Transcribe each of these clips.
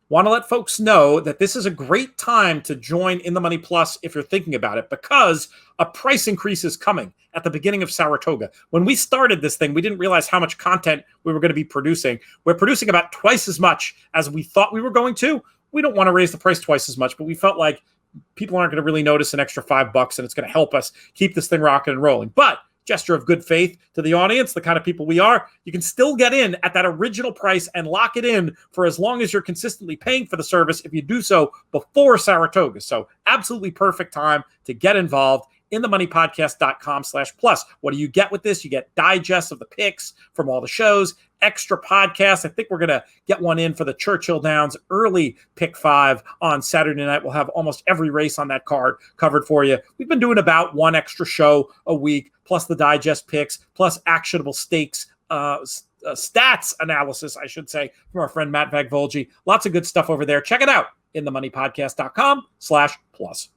Want to let folks know that this is a great time to join In the Money Plus if you're thinking about it, because a price increase is coming at the beginning of Saratoga. When we started this thing, we didn't realize how much content we were going to be producing. We're producing about twice as much as we thought we were going to. We don't want to raise the price twice as much, but we felt like people aren't going to really notice an extra $5, and it's going to help us keep this thing rocking and rolling. But gesture of good faith to the audience, the kind of people we are, you can still get in at that original price and lock it in for as long as you're consistently paying for the service if you do so before Saratoga. So absolutely perfect time to get involved. InTheMoneyPodcast.com/plus. What do you get with this? You get digests of the picks from all the shows, extra podcasts. I think we're going to get one in for the Churchill Downs early pick 5 on Saturday night. We'll have almost every race on that card covered for you. We've been doing about one extra show a week, plus the digest picks, plus actionable stakes, stats analysis, I should say, from our friend Matt Vagvolgi. Lots of good stuff over there. Check it out, InTheMoneyPodcast.com/plus.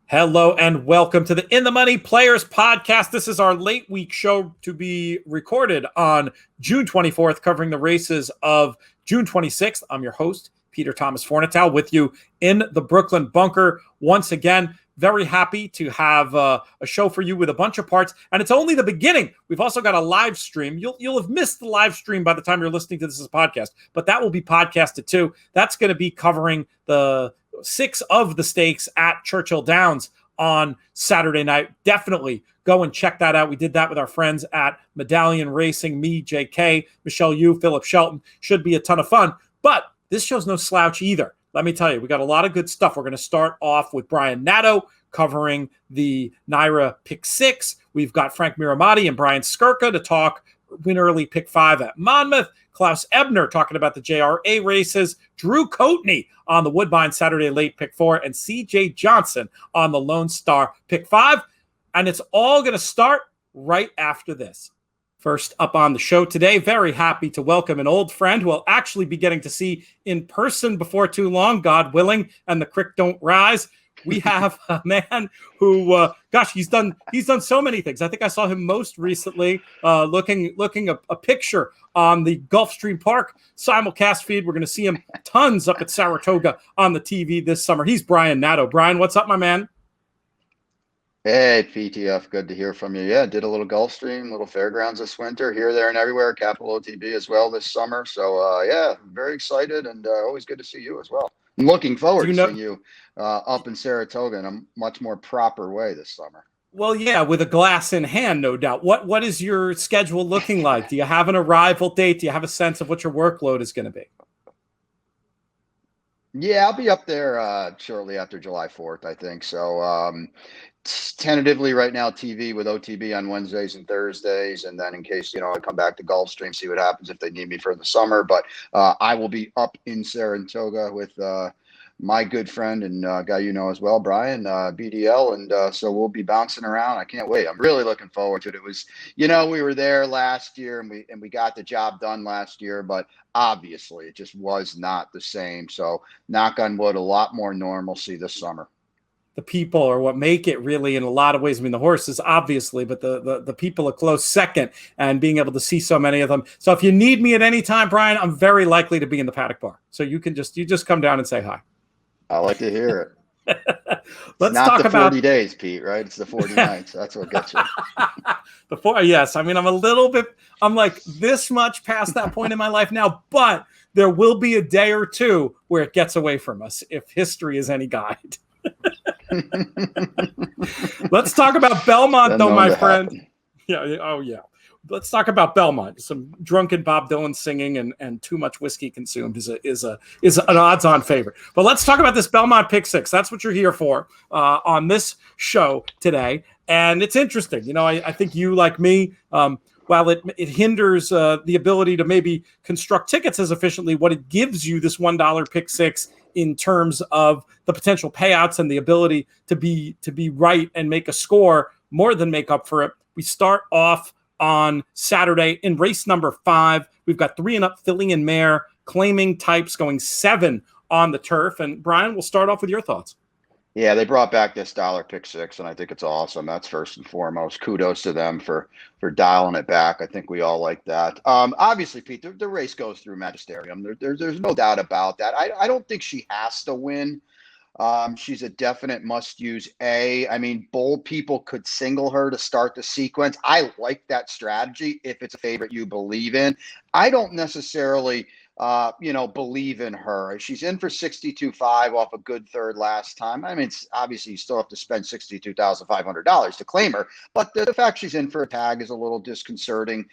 Hello and welcome to the In the Money Players Podcast. This is our late week show to be recorded on June 24th, covering the races of June 26th. I'm your host, Peter Thomas Fornatale, with you in the Brooklyn bunker. Once again, very happy to have a show for you with a bunch of parts, and it's only the beginning. We've also got a live stream. You'll have missed the live stream by the time you're listening to this as a podcast, but that will be podcasted too. That's going to be covering the 6 of the stakes at Churchill Downs on Saturday night. Definitely go and check that out. We did that with our friends at Medallion Racing, me, JK, Michelle Yu, Philip Shelton. Should be a ton of fun, but this show's no slouch either. Let me tell you, we got a lot of good stuff. We're going to start off with Brian Nadeau covering the NYRA Pick 6. We've got Frank Mirahmadi and Brian Skirka to talk win early Pick 5 at Monmouth. Klaus Ebner talking about the JRA races. Drew Coatney on the Woodbine Saturday late Pick 4. And CJ Johnsen on the Lone Star Pick 5. And it's all going to start right after this. First up on the show today, very happy to welcome an old friend who will actually be getting to see in person before too long, God willing, and the creek don't rise. We have a man who, he's done so many things. I think I saw him most recently looking a picture on the Gulfstream Park simulcast feed. We're going to see him tons up at Saratoga on the TV this summer. He's Brian Nadeau. Brian, what's up, my man? Hey, PTF, good to hear from you. Yeah, did a little Gulfstream, little fairgrounds this winter, here, there, and everywhere. Capital OTB as well this summer. So, yeah, very excited, and always good to see you as well. I'm looking forward to seeing you up in Saratoga in a much more proper way this summer. Well, yeah, with a glass in hand, no doubt. What is your schedule looking like? Do you have an arrival date? Do you have a sense of what your workload is going to be? Yeah, I'll be up there shortly after July 4th, I think. So tentatively right now, TV with OTB on Wednesdays and Thursdays. And then in case, I come back to Gulfstream, see what happens if they need me for the summer. But I will be up in Saratoga with my good friend and guy as well, Brian, BDL. And so we'll be bouncing around. I can't wait. I'm really looking forward to it. It was, we were there last year and we got the job done last year, but obviously it just was not the same. So knock on wood, a lot more normalcy this summer. The people are what make it really in a lot of ways. I mean, the horses, obviously, but the people are close second, and being able to see so many of them. So if you need me at any time, Brian, I'm very likely to be in the paddock bar. So you just come down and say hi. I like to hear it. Let's not talk the about 40 days, Pete, right? It's the 40 nights. That's what gets you. Yes. I mean, I'm like this much past that point in my life now, but there will be a day or two where it gets away from us, if history is any guide. Let's talk about Belmont, though, my friend. Happen. Yeah. Oh, yeah. Let's talk about Belmont. Some drunken Bob Dylan singing and too much whiskey consumed is an odds-on favorite. But let's talk about this Belmont Pick 6. That's what you're here for on this show today. And it's interesting. I think you, like me, while it hinders the ability to maybe construct tickets as efficiently, what it gives you, this $1 Pick 6, in terms of the potential payouts and the ability to be right and make a score more than make up for it. We start off on Saturday. In race number 5, we've got 3 and up filly and mare claiming types going 7 on the turf. And Brian, we'll start off with your thoughts. Yeah, they brought back this dollar pick 6, and I think it's awesome. That's first and foremost. Kudos to them for dialing it back. I think we all like that. Obviously, Pete, the race goes through Magisterium. There's no doubt about that. I don't think she has to win. She's a definite must-use A. I mean, bold people could single her to start the sequence. I like that strategy if it's a favorite you believe in. I don't necessarily believe in her. She's in for 62.5 off a good third last time. I mean, it's obviously you still have to spend $62,500 to claim her, but the fact she's in for a tag is a little disconcerting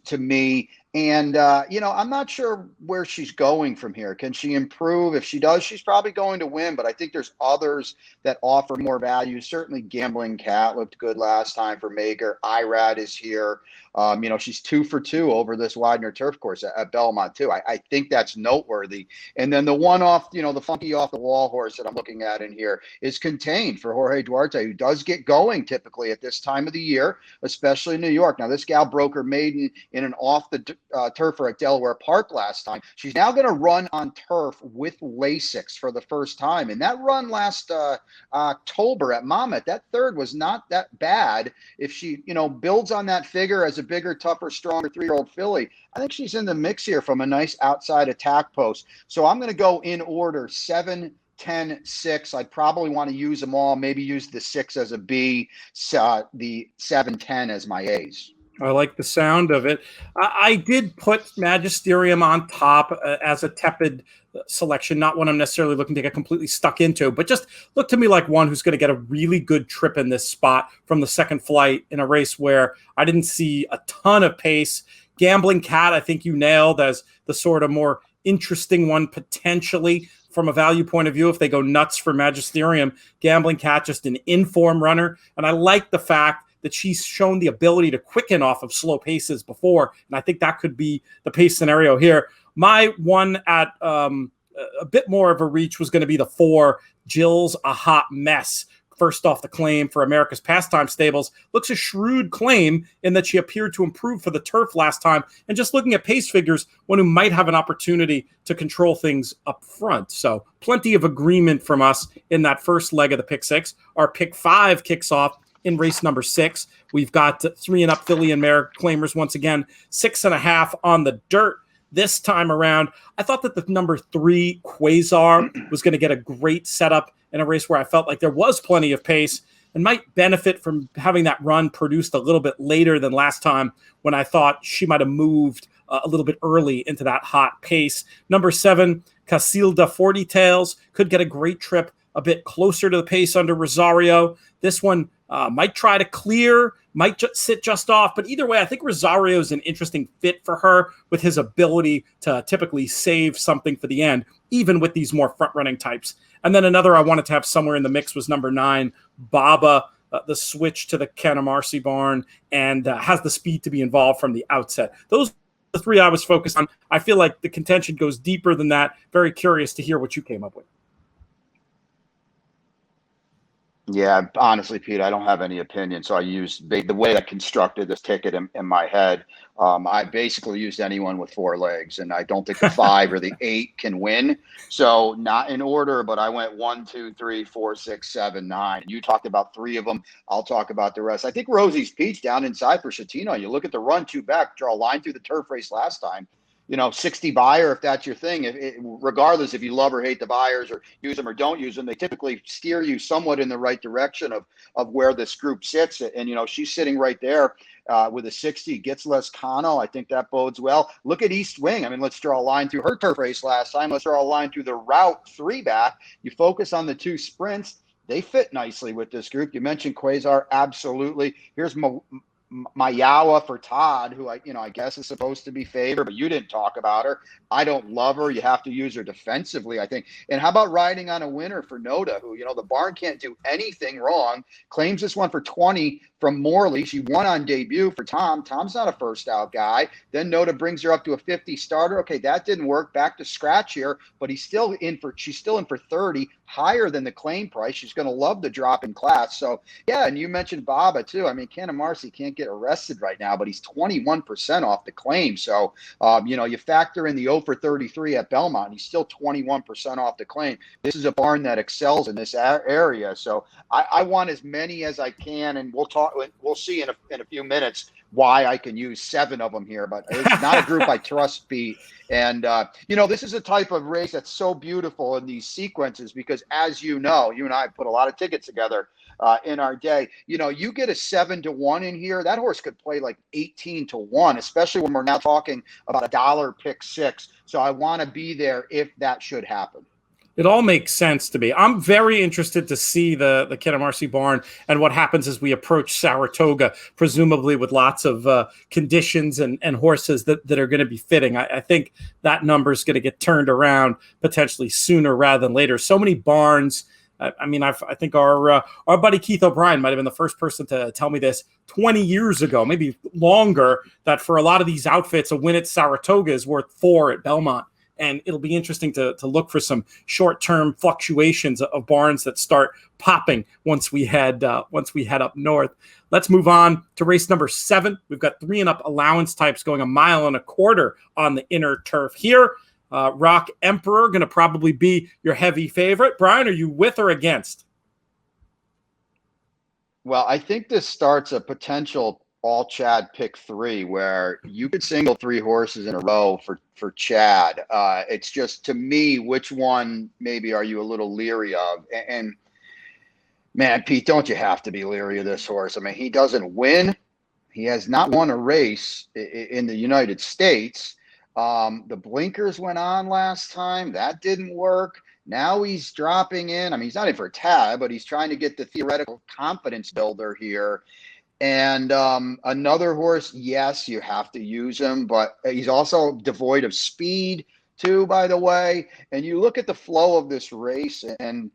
to me. And, I'm not sure where she's going from here. Can she improve? If she does, she's probably going to win, but I think there's others that offer more value. Certainly Gambling Cat looked good last time for Mager. IRAD is here. She's 2 for 2 over this Widener turf course at Belmont too. I think that's noteworthy. And then the one off, the funky off the wall horse that I'm looking at in here is Contained for Jorge Duarte, who does get going typically at this time of the year, especially in New York. Now this gal broke her maiden in an off the turfer at Delaware Park last time. She's now going to run on turf with Lasix for the first time. And that run last October at Monmouth, that third was not that bad. If she, builds on that figure as a bigger, tougher, stronger 3-year-old filly, I think she's in the mix here from a nice outside attack post. So I'm going to go in order 7, 10, 6. I'd probably want to use them all, maybe use the 6 as a B, the 7, 10 as my A's. I like the sound of it. I did put Magisterium on top as a tepid selection, not one I'm necessarily looking to get completely stuck into, but just looked to me like one who's going to get a really good trip in this spot from the second flight in a race where I didn't see a ton of pace. Gambling Cat, I think you nailed as the sort of more interesting one potentially from a value point of view. If they go nuts for Magisterium, Gambling Cat, just an in-form runner. And I like the fact that she's shown the ability to quicken off of slow paces before. And I think that could be the pace scenario here. My one at a bit more of a reach was going to be the 4, Jill's A Hot Mess. First off the claim for America's Pastime Stables. Looks a shrewd claim in that she appeared to improve for the turf last time. And just looking at pace figures, one who might have an opportunity to control things up front. So plenty of agreement from us in that first leg of the pick 6. Our pick 5 kicks off in race number 6. We've got 3 and up filly and mare claimers once again, 6.5 on the dirt this time around. I thought that the number 3 Quasar was going to get a great setup in a race where I felt like there was plenty of pace and might benefit from having that run produced a little bit later than last time when I thought she might have moved a little bit early into that hot pace. Number 7, Casilda 40 Tails could get a great trip a bit closer to the pace under Rosario. This one might try to clear, might sit just off. But either way, I think Rosario is an interesting fit for her with his ability to typically save something for the end, even with these more front-running types. And then another I wanted to have somewhere in the mix was number 9, Baba, the switch to the Canamarcy barn, and has the speed to be involved from the outset. Those are the 3 I was focused on. I feel like the contention goes deeper than that. Very curious to hear what you came up with. Yeah, honestly, Pete, I don't have any opinion. So I used the way I constructed this ticket in my head. I basically used anyone with 4 legs, and I don't think the 5 or the 8 can win. So not in order, but I went 1, 2, 3, 4, 6, 7, 9. You talked about 3 of them. I'll talk about the rest. I think Rosie's Peach down inside for Chatino. You look at the run 2 back, draw a line through the turf race last time. 60 buyer, if that's your thing, regardless if you love or hate the buyers or use them or don't use them, they typically steer you somewhat in the right direction of where this group sits. And, she's sitting right there with a 60, gets Lescano. I think that bodes well. Look at East Wing. I mean, let's draw a line through her turf race last time. Let's draw a line through the route 3 back. You focus on the 2 sprints. They fit nicely with this group. You mentioned Quasar. Absolutely. Here's Mayawa for Todd, who I guess is supposed to be favored, but you didn't talk about her. I don't love her. You have to use her defensively, I think. And how about riding on a winner for Noda, who, the barn can't do anything wrong, claims this one for 20 from Morley. She won on debut for Tom. Tom's not a first out guy. Then Noda brings her up to a 50 starter. Okay, that didn't work. Back to scratch here, but she's still in for 30, higher than the claim price. She's going to love the drop in class. So yeah, and you mentioned Baba too. I mean, Canamarcy can't get get arrested right now, but he's 21% off the claim. So, you factor in the 0 for 33 at Belmont, and he's still 21% off the claim. This is a barn that excels in this area. So I want as many as I can, and we'll see in a few minutes why I can use 7 of them here, but it's not a group I trust, Pete. And, this is a type of race that's so beautiful in these sequences because, as you know, you and I put a lot of tickets together in our day. You get a 7-1 in here. That horse could play like 18-1, especially when we're now talking about $1 pick 6. So I want to be there if that should happen. It all makes sense to me. I'm very interested to see the Kitamarsi barn and what happens as we approach Saratoga, presumably with lots of conditions and horses that are going to be fitting. I think that number is going to get turned around potentially sooner rather than later. So many barns. I think our buddy Keith O'Brien might have been the first person to tell me this 20 years ago, maybe longer, that for a lot of these outfits, a win at Saratoga is worth 4 at Belmont. And it'll be interesting to look for some short-term fluctuations of barns that start popping once we head up north. Let's move on to race number 7. We've got 3 and up allowance types going 1.25 miles on the inner turf here. Rock Emperor going to probably be your heavy favorite. Brian, are you with or against? Well, I think this starts a potential all Chad pick 3 where you could single 3 horses in a row for Chad. It's just, to me, which one maybe are you a little leery of? And man, Pete, don't you have to be leery of this horse? I mean, he doesn't win. He has not won a race in the United States. The blinkers went on last time. That didn't work. Now he's dropping in. I mean, he's not in for a tab, but he's trying to get the theoretical confidence builder here. And another horse, yes, you have to use him, but he's also devoid of speed too, by the way. And you look at the flow of this race, and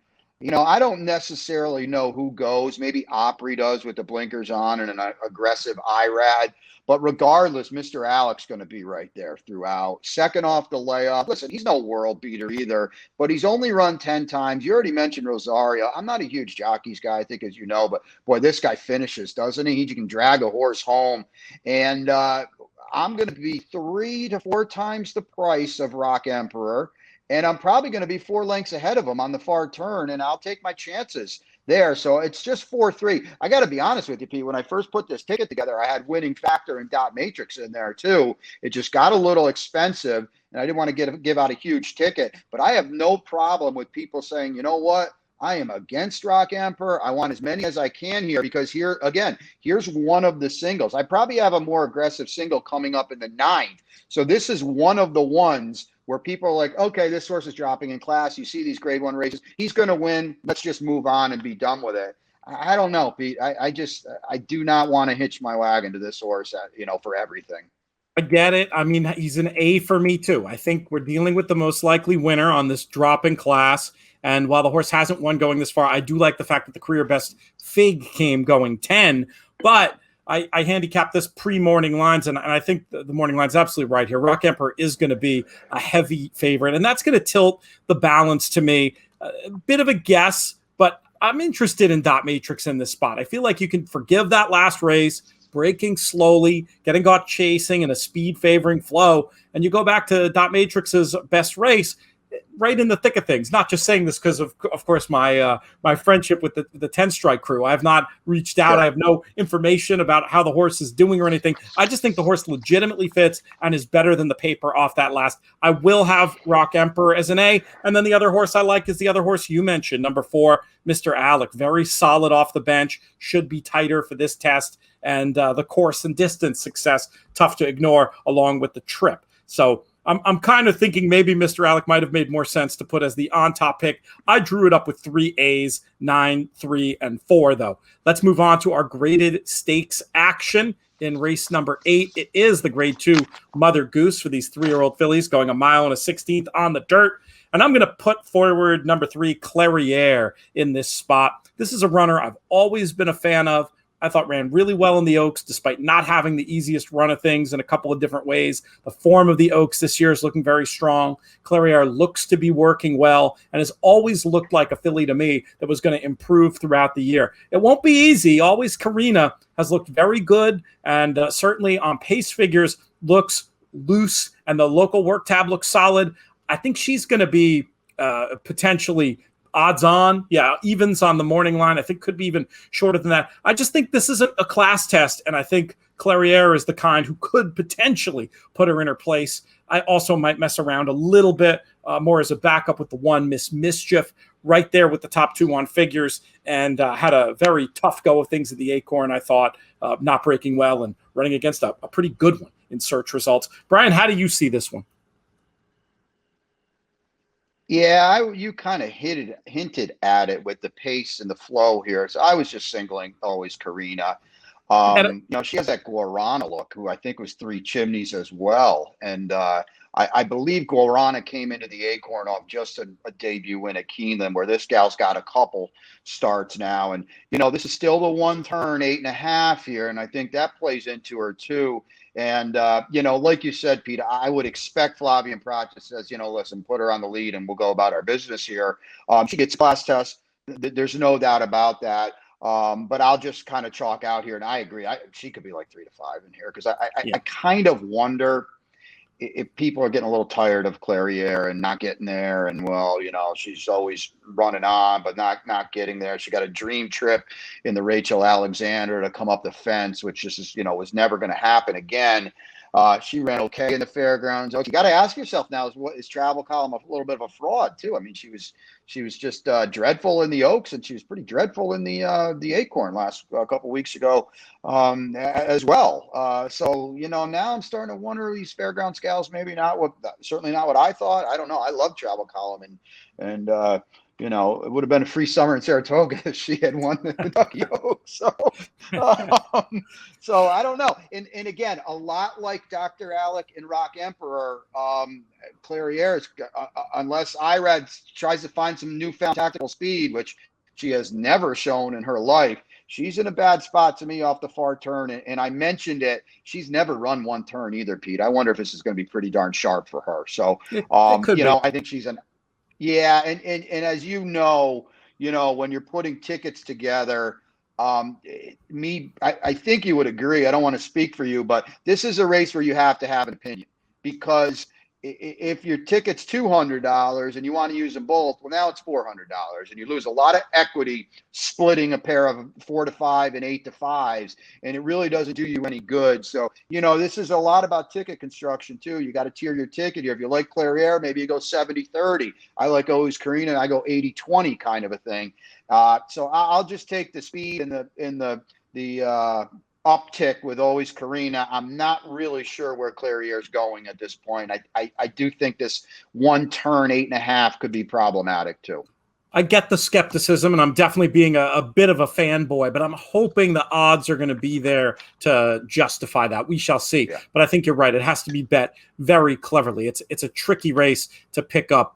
I don't necessarily know who goes. Maybe Opry does with the blinkers on and an aggressive IRAD. But regardless, Mr. Alec's going to be right there throughout. Second off the layoff. Listen, he's no world beater either, but he's only run 10 times. You already mentioned Rosario. I'm not a huge jockeys guy, I think, as you know, but boy, this guy finishes, doesn't he? He can drag a horse home. And I'm going to be 3 to 4 times the price of Rock Emperor. And I'm probably going to be 4 lengths ahead of him on the far turn, and I'll take my chances there. So it's just 4-3. I got to be honest with you, Pete. When I first put this ticket together, I had winning factor and dot matrix in there too. It just got a little expensive, and I didn't want to give out a huge ticket. But I have no problem with people saying, you know what? I am against Rock Emperor. I want as many as I can here because here's one of the singles. I probably have a more aggressive single coming up in the 9th. So this is one of the ones where people are like, okay, this horse is dropping in class. You see these grade 1 races. He's going to win. Let's just move on and be done with it. I don't know, Pete. I do not want to hitch my wagon to this horse, for everything. I get it. I mean, he's an A for me too. I think we're dealing with the most likely winner on this drop in class. And while the horse hasn't won going this far, I do like the fact that the career best Fig came going 10. But I handicapped this pre-morning lines, and I think the morning line's absolutely right here. Rock Emperor is going to be a heavy favorite, and that's going to tilt the balance to me. A bit of a guess, but I'm interested in dot matrix in this spot. I feel like you can forgive that last race, breaking slowly, getting caught chasing and a speed favoring flow, and you go back to dot matrix's best race right in the thick of things. Not just saying this because of course my friendship with the 10 strike crew. I have not reached out. I have no information about how the horse is doing or anything. I just think the horse legitimately fits and is better than the paper off that last. I will have Rock Emperor as an A, and then the other horse I like is the other horse you mentioned, number 4, Mr. Alec. Very solid off the bench, should be tighter for this test, and the course and distance success tough to ignore along with the trip. So I'm kind of thinking maybe Mr. Alec might have made more sense to put as the on-top pick. I drew it up with 3 A's, 9, 3, and 4, though. Let's move on to our graded stakes action in race number 8. It is the grade 2 Mother Goose for these 3-year-old fillies going 1 mile and a 16th on the dirt. And I'm going to put forward number 3, Clairiere, in this spot. This is a runner I've always been a fan of. I thought ran really well in the Oaks, despite not having the easiest run of things in a couple of different ways. The form of the Oaks this year is looking very strong. Clairiere looks to be working well and has always looked like a filly to me that was going to improve throughout the year. It won't be easy. Always Karina has looked very good, and certainly on pace figures looks loose, and the local work tab looks solid. I think she's going to be potentially odds on, evens on the morning line. I think could be even shorter than that. I just think this isn't a class test, and I think Clairiere is the kind who could potentially put her in her place. I also might mess around a little bit more as a backup with the one Miss Mischief right there with the top two on figures, and had a very tough go of things at the Acorn, I thought, not breaking well and running against a pretty good one in search results. Brian, how do you see this one? Yeah, you kind of hinted at it with the pace and the flow here. So I was just singling always Karina. She has that Guarana look, who I think was Three Chimneys as well. And I believe Guarana came into the Acorn off just a debut win at Keeneland, where this gal's got a couple starts now. And, this is still the one turn, 8.5 here. And I think that plays into her too. And, like you said, Pete, I would expect Flavian Pratchett says, listen, put her on the lead and we'll go about our business here. She gets class test. There's no doubt about that. But I'll just kind of chalk out here. And I agree. She could be like 3 to 5 in here, because I kind of wonder if people are getting a little tired of Clairiere and not getting there. And, she's always running on, but not getting there. She got a dream trip in the Rachel Alexander to come up the fence, which just was never going to happen again. She ran okay in the fairgrounds. You got to ask yourself now, is Travel Column a little bit of a fraud too? I mean, she was just dreadful in the Oaks, and she was pretty dreadful in the Acorn last couple weeks ago as well. So now I'm starting to wonder, these fairground scales certainly not what I thought. I don't know. I love Travel Column, and it would have been a free summer in Saratoga if she had won the Kentucky Oaks. So I don't know. And again, a lot like Dr. Alec and Rock Emperor, Clairiere, unless Irad tries to find some newfound tactical speed, which she has never shown in her life, she's in a bad spot to me off the far turn. And I mentioned it. She's never run one turn either, Pete. I wonder if this is going to be pretty darn sharp for her. So, I think she's yeah, and as when you're putting tickets together, I think you would agree. I don't want to speak for you, but this is a race where you have to have an opinion, because if your ticket's $200 and you want to use them both, well, now it's $400, and you lose a lot of equity splitting a pair of 4 to 5 and 8 to 5s, and it really doesn't do you any good. So, this is a lot about ticket construction too. You got to tier your ticket here. If you like Clairiere, maybe you go 70-30. I like always Karina, and I go 80-20 kind of a thing. So I'll just take the speed and the uptick with always Karina. I'm not really sure where Clairiere is going at this point. I do think this one turn 8.5 could be problematic too. I get the skepticism, and I'm definitely being a bit of a fanboy, but I'm hoping the odds are going to be there to justify that. We shall see. Yeah. But I think you're right. It has to be bet very cleverly. It's a tricky race to pick up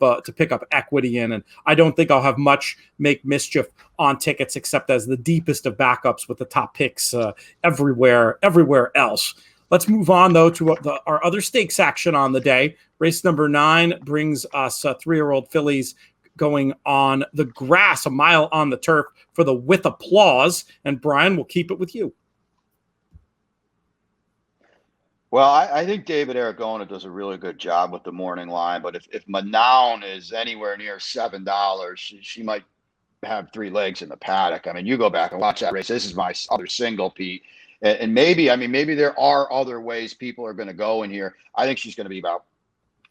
equity in, and I don't think I'll have much make mischief on tickets except as the deepest of backups with the top picks everywhere else. Let's move on, though, to our other stakes action on the day. Race number 9 brings us 3-year-old fillies going on the grass, a mile on the turf for the With Applause. And Brian, we'll keep it with you. Well, I think David Aragona does a really good job with the morning line, but if Manown is anywhere near $7, she might have 3 legs in the paddock. I mean, you go back and watch that race. This is my other single, Pete. And maybe there are other ways people are going to go in here. I think she's going to be about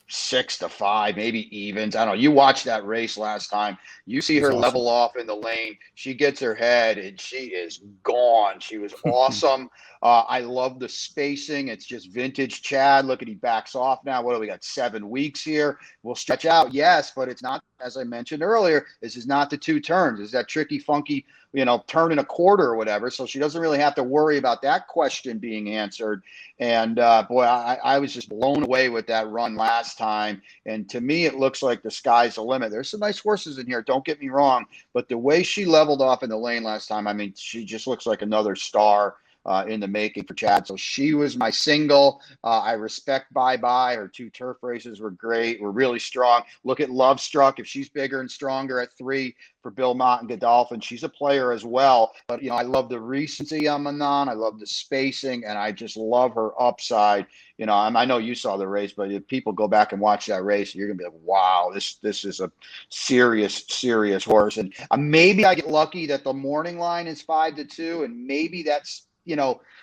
6 to 5, maybe evens. I don't know. You watched that race last time. You see her level off in the lane. She gets her head, and she is gone. She was awesome. I love the spacing. It's just vintage Chad. Look at, he backs off now. What do we got? 7 weeks here. We'll stretch out, yes, but it's not, as I mentioned earlier, this is not the 2 turns. It's that tricky, funky turning a quarter or whatever. So she doesn't really have to worry about that question being answered. And boy, I was just blown away with that run last time. And to me, it looks like the sky's the limit. There's some nice horses in here, don't get me wrong, but the way she leveled off in the lane last time, I mean, she just looks like another star in the making for Chad. So she was my single. I respect Bye Bye. Her 2 turf races were great. We're really strong. Look at Love Struck. If she's bigger and stronger at 3 for Belmont and Godolphin, she's a player as well. But, I love the recency on Manon. I love the spacing, and I just love her upside. I know you saw the race, but if people go back and watch that race, you're going to be like, wow, this is a serious, serious horse. And maybe I get lucky that the morning line is 5-2, and maybe that's,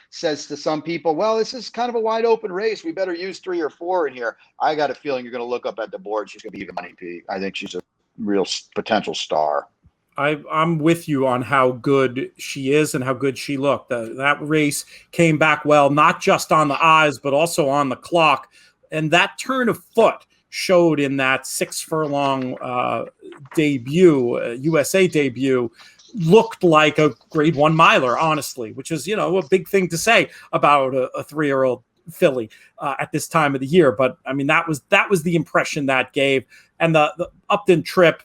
says to some people, well, this is kind of a wide open race. We better use 3 or 4 in here. I got a feeling you're going to look up at the board. She's going to be even money, Pete. I think she's a real potential star. I'm with you on how good she is and how good she looked. That race came back well, not just on the eyes, but also on the clock. And that turn of foot showed in that 6 furlong debut, USA debut, looked like a grade 1 miler, honestly, which is, a big thing to say about a 3-year-old filly at this time of the year. But I mean, that was the impression that gave. And the Upton trip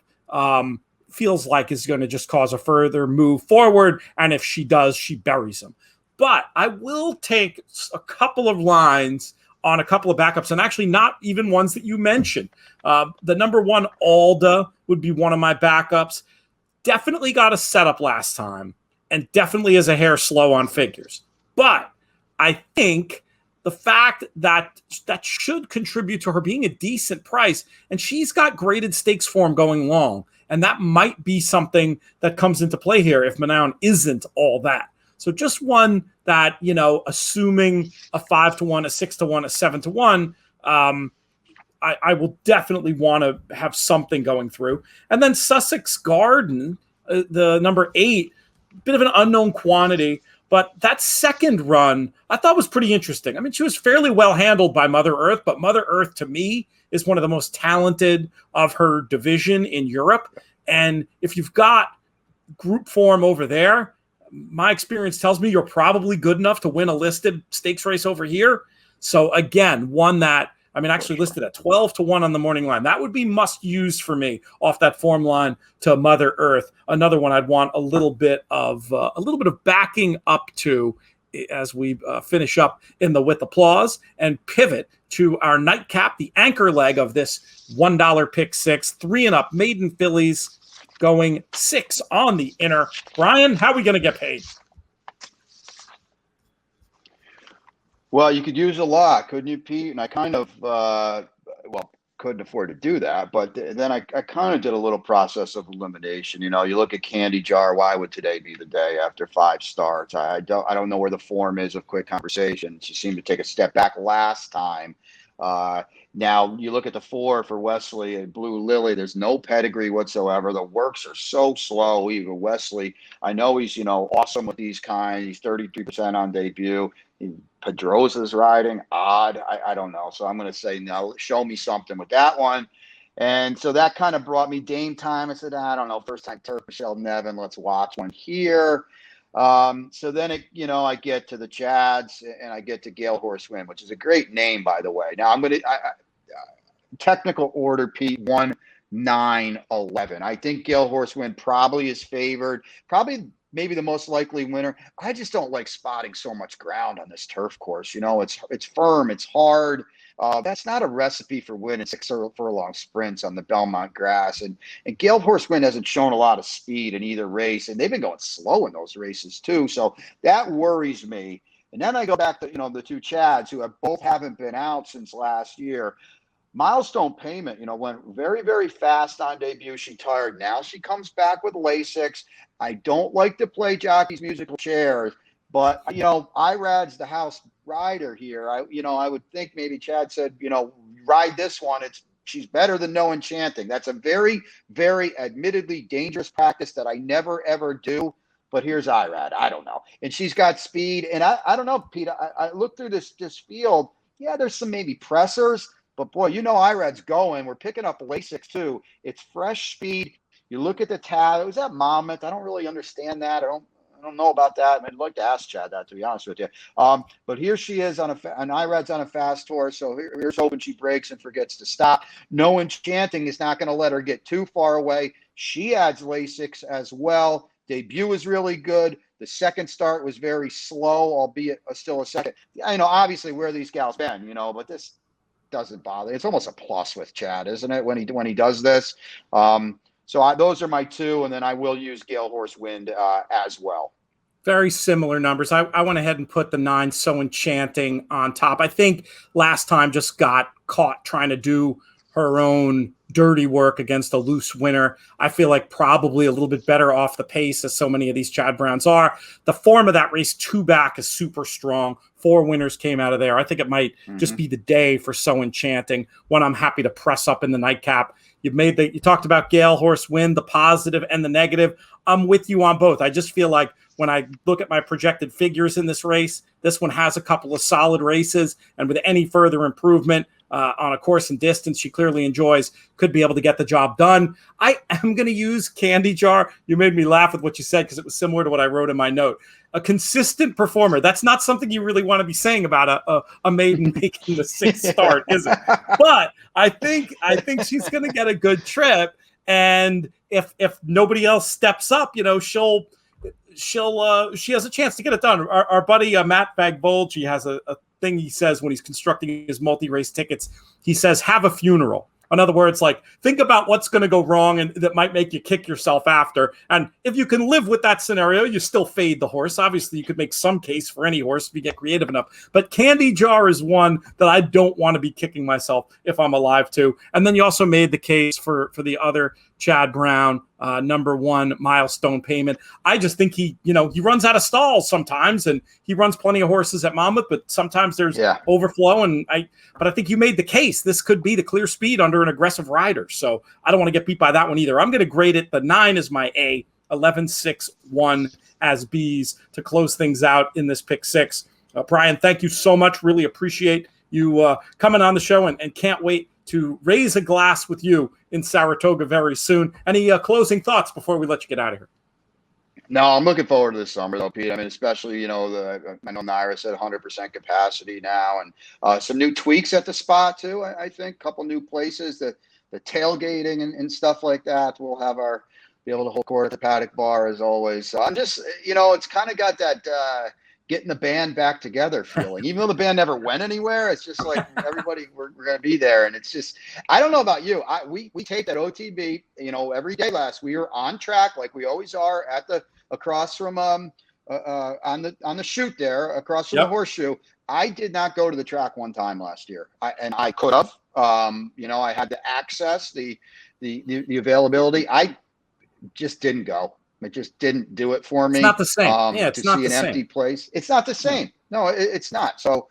feels like is going to just cause a further move forward. And if she does, she buries him. But I will take a couple of lines on a couple of backups, and actually not even ones that you mentioned. The number 1, Alda, would be one of my backups. Definitely got a setup last time and definitely is a hair slow on figures. But I think the fact that should contribute to her being a decent price, and she's got graded stakes form going long, and that might be something that comes into play here if Manon isn't all that. So just one that, assuming a 5-1, a 6-1, a 7-1, I will definitely want to have something going through. And then Sussex Garden, the number 8, bit of an unknown quantity, but that second run I thought was pretty interesting. I mean, she was fairly well handled by Mother Earth, but Mother Earth to me is one of the most talented of her division in Europe. And if you've got group form over there, my experience tells me you're probably good enough to win a listed stakes race over here. So again, one that, actually listed at 12-1 on the morning line. That would be must use for me off that form line to Mother Earth. Another one I'd want a little bit of backing up to as we finish up in the with applause and pivot to our nightcap, the anchor leg of this $1 pick 6, 3 and up maiden fillies going 6 on the inner. Brian, how are we going to get paid? Well, you could use a lot, couldn't you, Pete? And I kind of, couldn't afford to do that. But then I kind of did a little process of elimination. You look at Candy Jar. Why would today be the day after 5 starts? I don't know where the form is of Quick Conversation. She seemed to take a step back last time. Now you look at the 4 for Wesley and Blue Lily. There's no pedigree whatsoever. The works are so slow. Even Wesley, I know he's awesome with these kinds. He's 33% on debut. Pedrosa's riding odd. I don't know. So I'm going to say no. Show me something with that one. And so that kind of brought me Dame time. I said, I don't know. First time turf, Michelle Nevin. Let's watch one here. So then I get to the Chads and I get to Gale Horse Win, which is a great name, by the way. Now I'm going to technical order, Pete, 1, 9, 11. I think Gale Horse Win probably is favored. Probably maybe the most likely winner. I just don't like spotting so much ground on this turf course. It's firm, it's hard. That's not a recipe for winning 6 furlong sprints on the Belmont grass. And Gale Horse Win hasn't shown a lot of speed in either race, and they've been going slow in those races too. So that worries me. And then I go back to, the 2 Chads who haven't been out since last year. Milestone Payment, went very, very fast on debut. She tired. Now she comes back with Lasix. I don't like to play jockeys musical chairs, but Irad's the house rider here. I would think maybe Chad said, ride this one. She's better than No Enchanting. That's a very, very admittedly dangerous practice that I never ever do. But here's Irad. I don't know, and she's got speed. And I don't know, Pete. I looked through this field. Yeah, there's some maybe pressers. But, boy, Irad's going. We're picking up Lasix, too. It's fresh speed. You look at the tab. It was at Monmouth. I don't really understand that. I don't know about that. I'd like to ask Chad that, to be honest with you. But here she is on an IRAD's on a fast horse. So here's hoping she breaks and forgets to stop. No Enchanting is not going to let her get too far away. She adds Lasix as well. Debut was really good. The second start was very slow, albeit still a second. Obviously where these gals been, but this doesn't bother. It's almost a plus with Chad, isn't it? When he does this. So those are my two, and then I will use Gale Horse Wind as well. Very similar numbers. I went ahead and put the 9 So Enchanting on top. I think last time just got caught trying to do her own dirty work against a loose winner. I feel like probably a little bit better off the pace, as so many of these Chad Browns are. The form of that race, 2 back, is super strong. 4 winners came out of there. I think it might just be the day for So Enchanting, one I'm happy to press up in the nightcap. You talked about Gale Horse Wind, the positive and the negative. I'm with you on both. I just feel like when I look at my projected figures in this race, this one has a couple of solid races, and with any further improvement on a course and distance she clearly enjoys, could be able to get the job done. I am going to use Candy Jar. You made me laugh with what you said because it was similar to what I wrote in my note. A consistent performer. That's not something you really want to be saying about a maiden making the 6th start, is it? But I think she's going to get a good trip, and if nobody else steps up, she has a chance to get it done. Our buddy Matt Bagbolge, he has a thing he says when he's constructing his multi-race tickets. He says, have a funeral. In other words, think about what's going to go wrong and that might make you kick yourself after. And if you can live with that scenario, you still fade the horse. Obviously, you could make some case for any horse if you get creative enough. But Candy Jar is one that I don't want to be kicking myself if I'm alive to. And then you also made the case for the other Chad Brown, number 1 Milestone Payment. I just think he runs out of stalls sometimes, and he runs plenty of horses at Monmouth, but sometimes there's overflow. But I think you made the case. This could be the clear speed under an aggressive rider. So I don't want to get beat by that one either. I'm going to grade it. The 9 is my A, 11, 6, 1 as B's to close things out in this pick 6. Brian, thank you so much. Really appreciate you coming on the show, and can't wait to raise a glass with you in Saratoga very soon. Any closing thoughts before we let you get out of here? No, I'm looking forward to this summer, though, Pete. I mean, especially, I know Naira said 100% capacity now, and some new tweaks at the spot, too. I think a couple new places, the tailgating and stuff like that. We'll be able to hold court at the Paddock Bar, as always. So I'm just, it's kind of got that getting the band back together feeling. Even though the band never went anywhere, it's just like everybody, we're going to be there. And it's just, I don't know about you. We taped at OTB, every day we were on track like we always are across from on the chute there, across from the horseshoe. I did not go to the track one time last year. I could have. I had the access, the availability. I just didn't go. It just didn't do it for me. It's not the same. It's not to see an empty place. It's not the same. No, it's not. So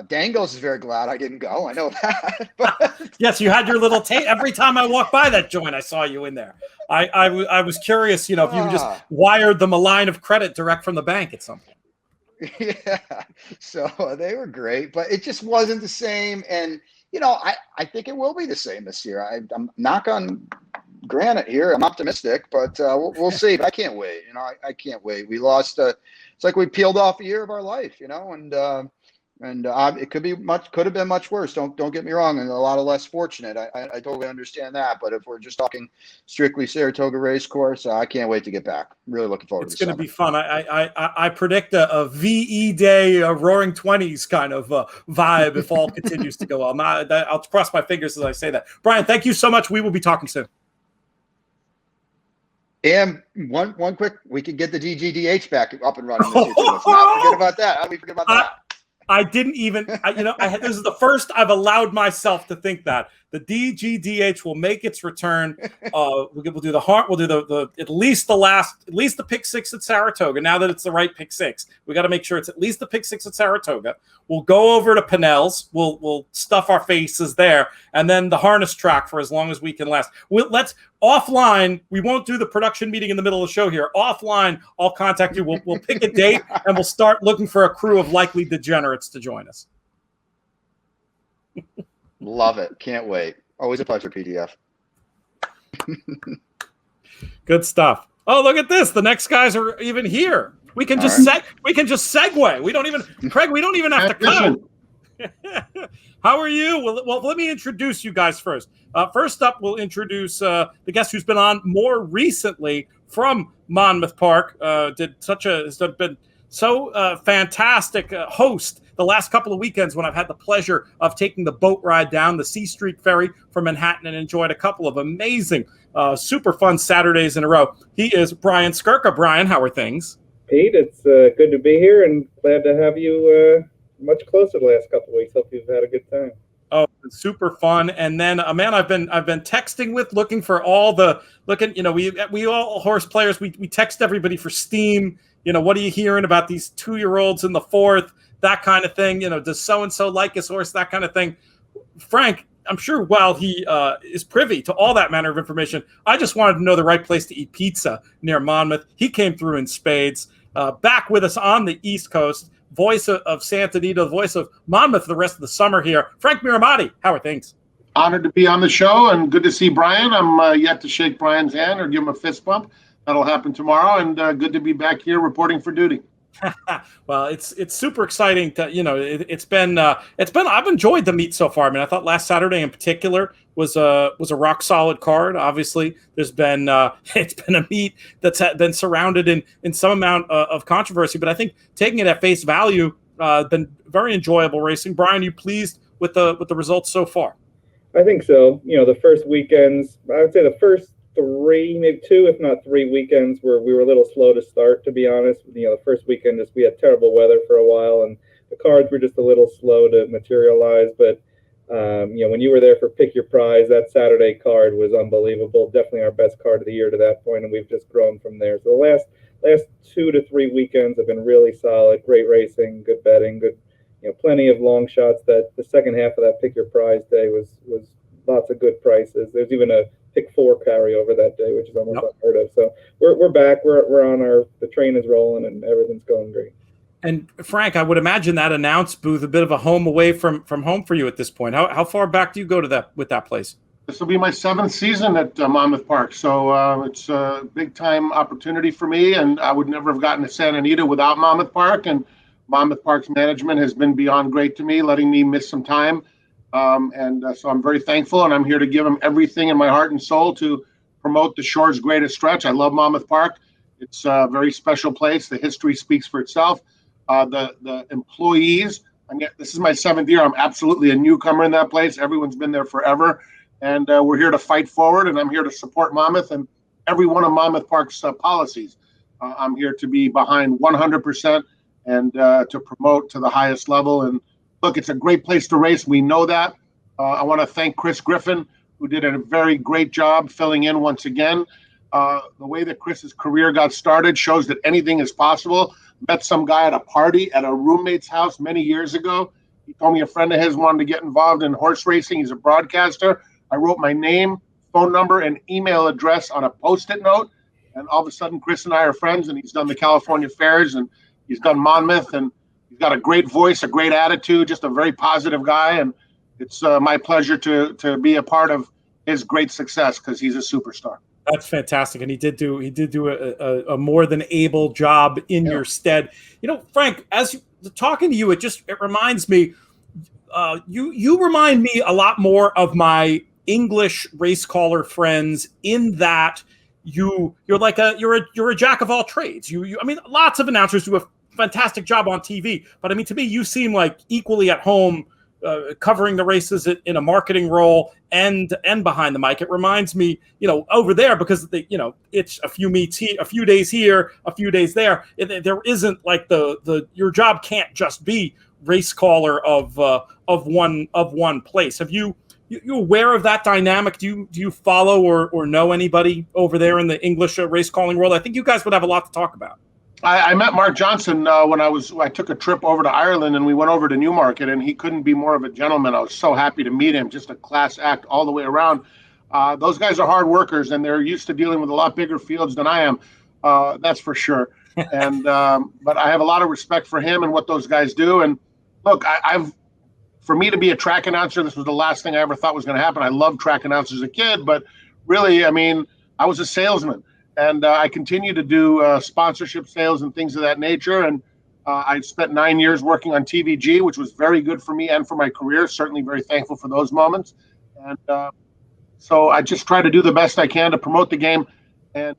Dangles is very glad I didn't go. I know that. But yes, you had your little tape. Every time I walked by that joint, I saw you in there. I was curious, if you just wired them a line of credit direct from the bank at some point. Yeah. So they were great, but it just wasn't the same. And, I think it will be the same this year. I'm knock on granite here. I'm optimistic, but we'll see. But I can't wait. I can't wait. We lost. It's like we peeled off a year of our life, and it could have been much worse. Don't get me wrong, and a lot of less fortunate. I totally understand that. But if we're just talking strictly Saratoga Racecourse, I can't wait to get back. Really looking forward. It's going to be fun. I predict a VE Day, a Roaring 20s kind of vibe if all continues to go well. I'll cross my fingers as I say that. Brian, thank you so much. We will be talking soon. And one quick, we could get the DGDH back up and running this year too. Let's not forget about that. How do we forget about that? I didn't even, this is the first I've allowed myself to think that the DGDH will make its return. We'll do at least the pick 6 at Saratoga. Now that it's the right pick 6, we got to make sure it's at least the pick 6 at Saratoga. We'll go over to Pinnell's. We'll stuff our faces there, and then the harness track for as long as we can last. Let's offline. We won't do the production meeting in the middle of the show here. Offline, I'll contact you. We'll pick a date and we'll start looking for a crew of likely degenerates to join us. Love it. Can't wait. Always a pleasure, PDF. Good stuff. Oh, look at this. The next guys are even here. We can just segue. We don't even have to cut. How are you? Well, let me introduce you guys first. First up, we'll introduce the guest who's been on more recently from Monmouth Park. Has been so fantastic host the last couple of weekends when I've had the pleasure of taking the boat ride down the C Street Ferry from Manhattan and enjoyed a couple of amazing, super fun Saturdays in a row. He is Brian Skirka. Brian, how are things? Pete, it's good to be here and glad to have you much closer the last couple of weeks. Hope you've had a good time. Oh, super fun. And then a man I've been texting with, looking for we all horse players, we text everybody for steam. What are you hearing about these 2-year-olds in the fourth, that kind of thing? Does so-and-so like his horse, that kind of thing. Frank, I'm sure while he is privy to all that manner of information, I just wanted to know the right place to eat pizza near Monmouth. He came through in spades. Back with us on the East Coast, voice of Santa Anita, voice of Monmouth the rest of the summer here. Frank Mirahmadi, how are things? Honored to be on the show and good to see Brian. I'm yet to shake Brian's hand or give him a fist bump. That'll happen tomorrow, and good to be back here reporting for duty. Well, it's super exciting to I've enjoyed the meet so far. I mean, I thought last Saturday in particular was a rock solid card. Obviously, there's been it's been a meet that's been surrounded in some amount of controversy, but I think taking it at face value, been very enjoyable racing. Brian, you pleased with the results so far? I think so. The first weekends, I would say the first 3, maybe 2, if not 3 weekends where we were a little slow to start, to be honest. The first weekend we had terrible weather for a while and the cards were just a little slow to materialize. But, when you were there for Pick Your Prize, that Saturday card was unbelievable. Definitely our best card of the year to that point, and we've just grown from there. So the last 2 to 3 weekends have been really solid, great racing, good betting, good, plenty of long shots. That the second half of that Pick Your Prize day was lots of good prices. There's even a Pick 4 carryover that day, which is almost unheard of. So we're back. We're on the train is rolling and everything's going great. And Frank, I would imagine that announce booth a bit of a home away from home for you at this point. How far back do you go to that place? This will be my 7th season at Monmouth Park, so it's a big time opportunity for me, and I would never have gotten to Santa Anita without Monmouth Park. And Monmouth Park's management has been beyond great to me, letting me miss some time. So I'm very thankful, and I'm here to give them everything in my heart and soul to promote the Shore's greatest stretch. I love Monmouth Park. It's a very special place. The history speaks for itself. The employees, this is my 7th year. I'm absolutely a newcomer in that place. Everyone's been there forever, and we're here to fight forward, and I'm here to support Monmouth and every one of Monmouth Park's policies. I'm here to be behind 100% and to promote to the highest level. And look, it's a great place to race. We know that. I want to thank Chris Griffin, who did a very great job filling in once again. The way that Chris's career got started shows that anything is possible. Met some guy at a party at a roommate's house many years ago. He told me a friend of his wanted to get involved in horse racing. He's a broadcaster. I wrote my name, phone number, and email address on a Post-it note. And all of a sudden, Chris and I are friends, and he's done the California Fairs, and he's done Monmouth, and he's got a great voice, a great attitude, just a very positive guy. And it's my pleasure to be a part of his great success because he's a superstar. That's fantastic, and he did do a more than able job in your stead. Frank, as talking to you, it reminds me. You remind me a lot more of my English race caller friends in that you're a jack of all trades. I mean, lots of announcers do a fantastic job on TV, but I mean, to me, you seem like equally at home covering the races in a marketing role and behind the mic. It reminds me, over there, because it's a few meets here, a few days here, a few days there. There isn't like your job can't just be race caller of one place. Have you aware of that dynamic? Do you follow or know anybody over there in the English race calling world? I think you guys would have a lot to talk about. I met Mark Johnsen when I took a trip over to Ireland, and we went over to Newmarket, and he couldn't be more of a gentleman. I was so happy to meet him. Just a class act all the way around. Those guys are hard workers, and they're used to dealing with a lot bigger fields than I am. That's for sure. And but I have a lot of respect for him and what those guys do. And look, for me to be a track announcer, this was the last thing I ever thought was going to happen. I loved track announcers as a kid, but really, I mean, I was a salesman, and I continue to do sponsorship sales and things of that nature. And I spent 9 years working on TVG, which was very good for me and for my career. Certainly very thankful for those moments. And so I just try to do the best I can to promote the game and,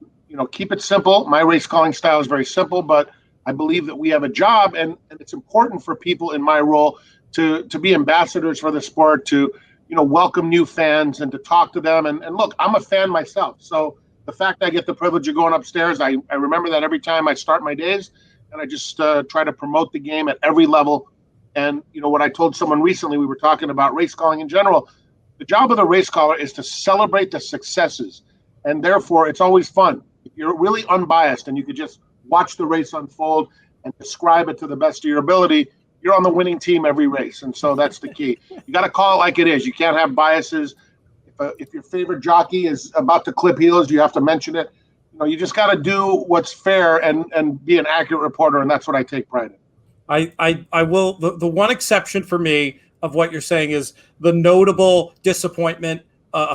keep it simple. My race calling style is very simple, but I believe that we have a job, and it's important for people in my role to be ambassadors for the sport, to, welcome new fans and to talk to them. And look, I'm a fan myself. So the fact I get the privilege of going upstairs, I remember that every time I start my days, and I just try to promote the game at every level. And, what I told someone recently, we were talking about race calling in general. The job of the race caller is to celebrate the successes. And therefore, it's always fun. If you're really unbiased and you could just watch the race unfold and describe it to the best of your ability, you're on the winning team every race. And so that's the key. You got to call it like it is. You can't have biases. If your favorite jockey is about to clip heels, you have to mention it. You just got to do what's fair and be an accurate reporter. And that's what I take pride in. I will. The one exception for me of what you're saying is the notable disappointment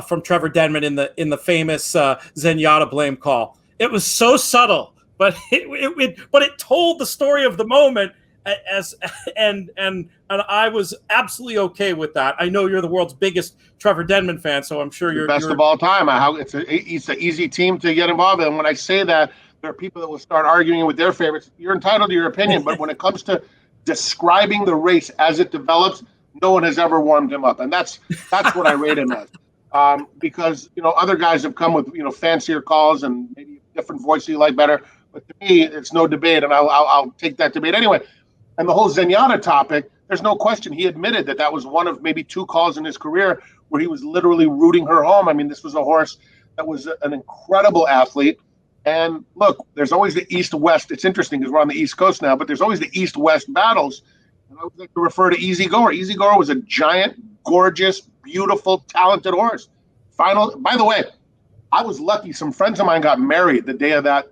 from Trevor Denman in the famous Zenyatta blame call. It was so subtle, but it told the story of the moment. And I was absolutely okay with that. I know you're the world's biggest Trevor Denman fan, so I'm sure you're best of all time. It's an easy team to get involved in. And when I say that, there are people that will start arguing with their favorites. You're entitled to your opinion, but when it comes to describing the race as it develops, no one has ever warmed him up, and that's what I rate him as. Because other guys have come with fancier calls and maybe a different voice you like better. But to me, it's no debate, and I'll take that debate anyway. And the whole Zenyatta topic, there's no question. He admitted that was one of maybe 2 calls in his career where he was literally rooting her home. I mean, this was a horse that was an incredible athlete. And look, there's always the East-West. It's interesting because we're on the East Coast now, but there's always the East-West battles. And I would like to refer to Easy Goer. Easy Goer was a giant, gorgeous, beautiful, talented horse. By the way, I was lucky. Some friends of mine got married the day of that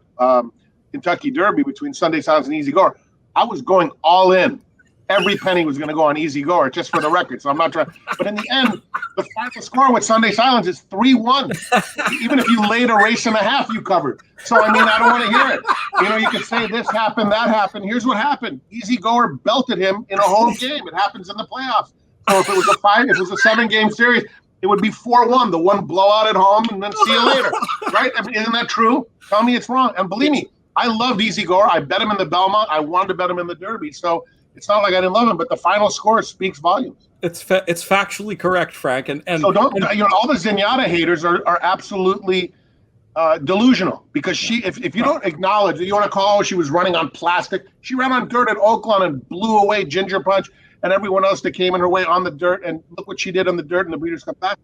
Kentucky Derby between Sunday Silence and Easy Goer. I was going all in. Every penny was going to go on Easy Goer, just for the record. So I'm not trying. But in the end, the final score with Sunday Silence is 3-1. Even if you laid a race and a half, you covered. So, I mean, I don't want to hear it. You could say this happened, that happened. Here's what happened. Easy Goer belted him in a home game. It happens in the playoffs. So if it was a 7-game series, it would be 4-1, the one blowout at home, and then see you later. Right? I mean, isn't that true? Tell me it's wrong. And believe me, I loved Easy Goer. I bet him in the Belmont. I wanted to bet him in the Derby. So it's not like I didn't love him, but the final score speaks volumes. It's factually correct, Frank. And so all the Zenyatta haters are absolutely delusional, because if you don't acknowledge that, you want to call her, she was running on plastic. She ran on dirt at Oaklawn and blew away Ginger Punch and everyone else that came in her way on the dirt. And look what she did on the dirt in the Breeders' Cup Classic.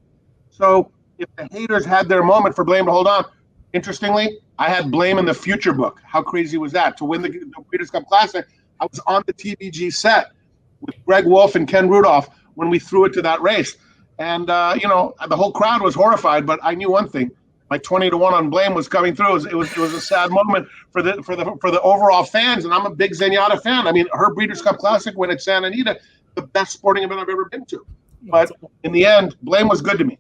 So if the haters had their moment for Blame to hold on, interestingly, I had Blame in the future book. How crazy was that? To win the Breeders' Cup Classic, I was on the TVG set with Greg Wolf and Ken Rudolph when we threw it to that race. And, the whole crowd was horrified, but I knew one thing. My 20-1 on Blame was coming through. It was a sad moment for the overall fans, and I'm a big Zenyatta fan. I mean, her Breeders' Cup Classic win at Santa Anita, the best sporting event I've ever been to. But in the end, Blame was good to me.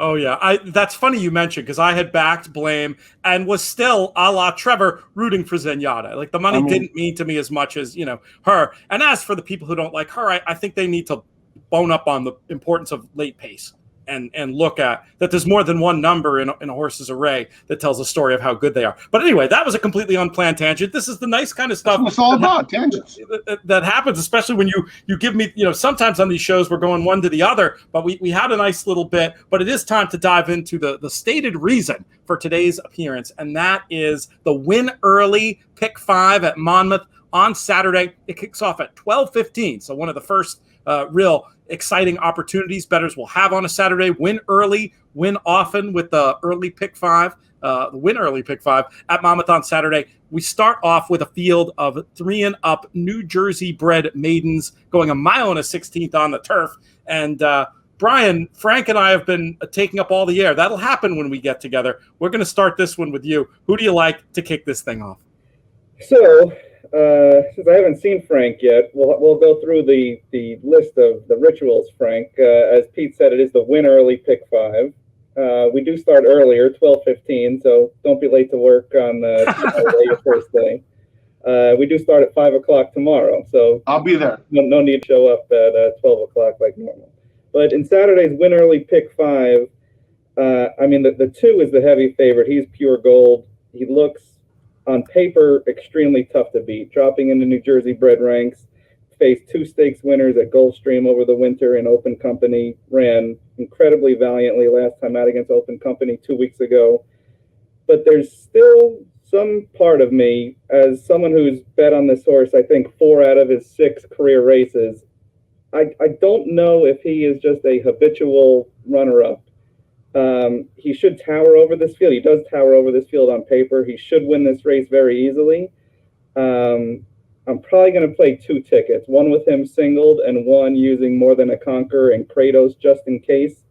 Oh, yeah. That's funny you mentioned, because I had backed Blame and was still, a la Trevor, rooting for Zenyatta. Like, the money didn't mean to me as much as, her. And as for the people who don't like her, I think they need to bone up on the importance of late pace and look at that there's more than one number in a horse's array that tells a story of how good they are. But anyway, that was a completely unplanned tangent. This is the nice kind of stuff. It's all about tangents. That happens, especially when you give me, sometimes on these shows we're going one to the other, but we had a nice little bit. But it is time to dive into the stated reason for today's appearance, and that is the Win Early Pick 5 at Monmouth on Saturday. It kicks off at 12:15, so one of the first real exciting opportunities bettors will have on a Saturday. Win early, win often with the early pick 5, the Win Early Pick 5 at Monmouth on Saturday. We start off with a field of 3 and up New Jersey bred maidens going 1 16 on the turf. And Brian, Frank and I have been taking up all the air. That'll happen when we get together. We're going to start this one with you. Who do you like to kick this thing off? So, since I haven't seen Frank yet, we'll go through the list of the rituals, Frank. As Pete said, it is the Win Early Pick 5. We do start earlier, 12:15, so don't be late to work on your first day. We do start at 5 o'clock tomorrow, so I'll be there. No need to show up at 12 o'clock like normal. But in Saturday's win early pick 5, the 2 is the heavy favorite. He's pure gold. He looks on paper extremely tough to beat. Dropping into New Jersey bred ranks, faced 2 stakes winners at Gulfstream over the winter in open company, ran incredibly valiantly last time out against open company 2 weeks ago. But there's still some part of me, as someone who's bet on this horse, I think 4 out of his 6 career races, I don't know if he is just a habitual runner-up. He should tower over this field. He does tower over this field on paper. He should win this race very easily. I'm probably going to play 2 tickets, one with him singled and one using More Than a Conqueror and Kratos just in case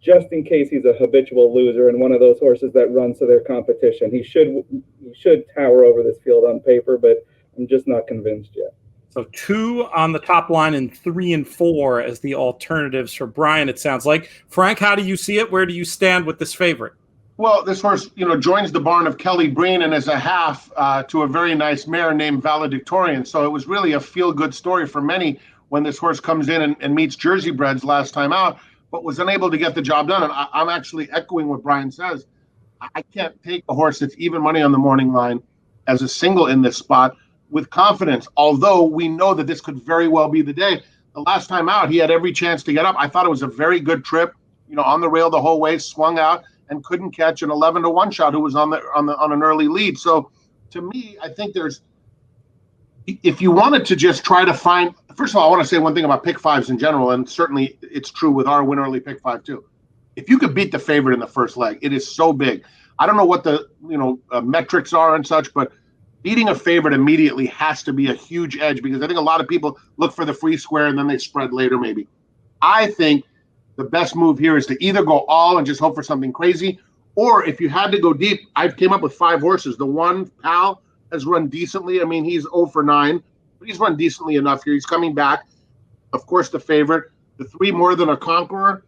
he's a habitual loser and one of those horses that runs to their competition. He should tower over this field on paper, but I'm just not convinced yet. So 2 on the top line and 3 and 4 as the alternatives for Brian, it sounds like. Frank, how do you see it? Where do you stand with this favorite? Well, this horse, joins the barn of Kelly Breen and is a half to a very nice mare named Valedictorian. So it was really a feel-good story for many when this horse comes in and meets Jersey breds last time out, but was unable to get the job done. And I'm actually echoing what Brian says. I can't take a horse that's even money on the morning line as a single in this spot with confidence, although we know that this could very well be the day. The last time out, he had every chance to get up. I thought it was a very good trip, on the rail the whole way, swung out and couldn't catch an 11-1 shot who was on an early lead. So to me, I think if you wanted to just try to find, first of all, I want to say one thing about pick 5s in general, and certainly it's true with our win early pick 5 too. If you could beat the favorite in the first leg, it is so big. I don't know what the metrics are and such, but beating a favorite immediately has to be a huge edge, because I think a lot of people look for the free square and then they spread later maybe. I think the best move here is to either go all and just hope for something crazy, or if you had to go deep, I came up with 5 horses. The 1, Pal, has run decently. I mean, he's 0 for 9, but he's run decently enough here. He's coming back. Of course, the favorite. The 3, More Than a Conqueror,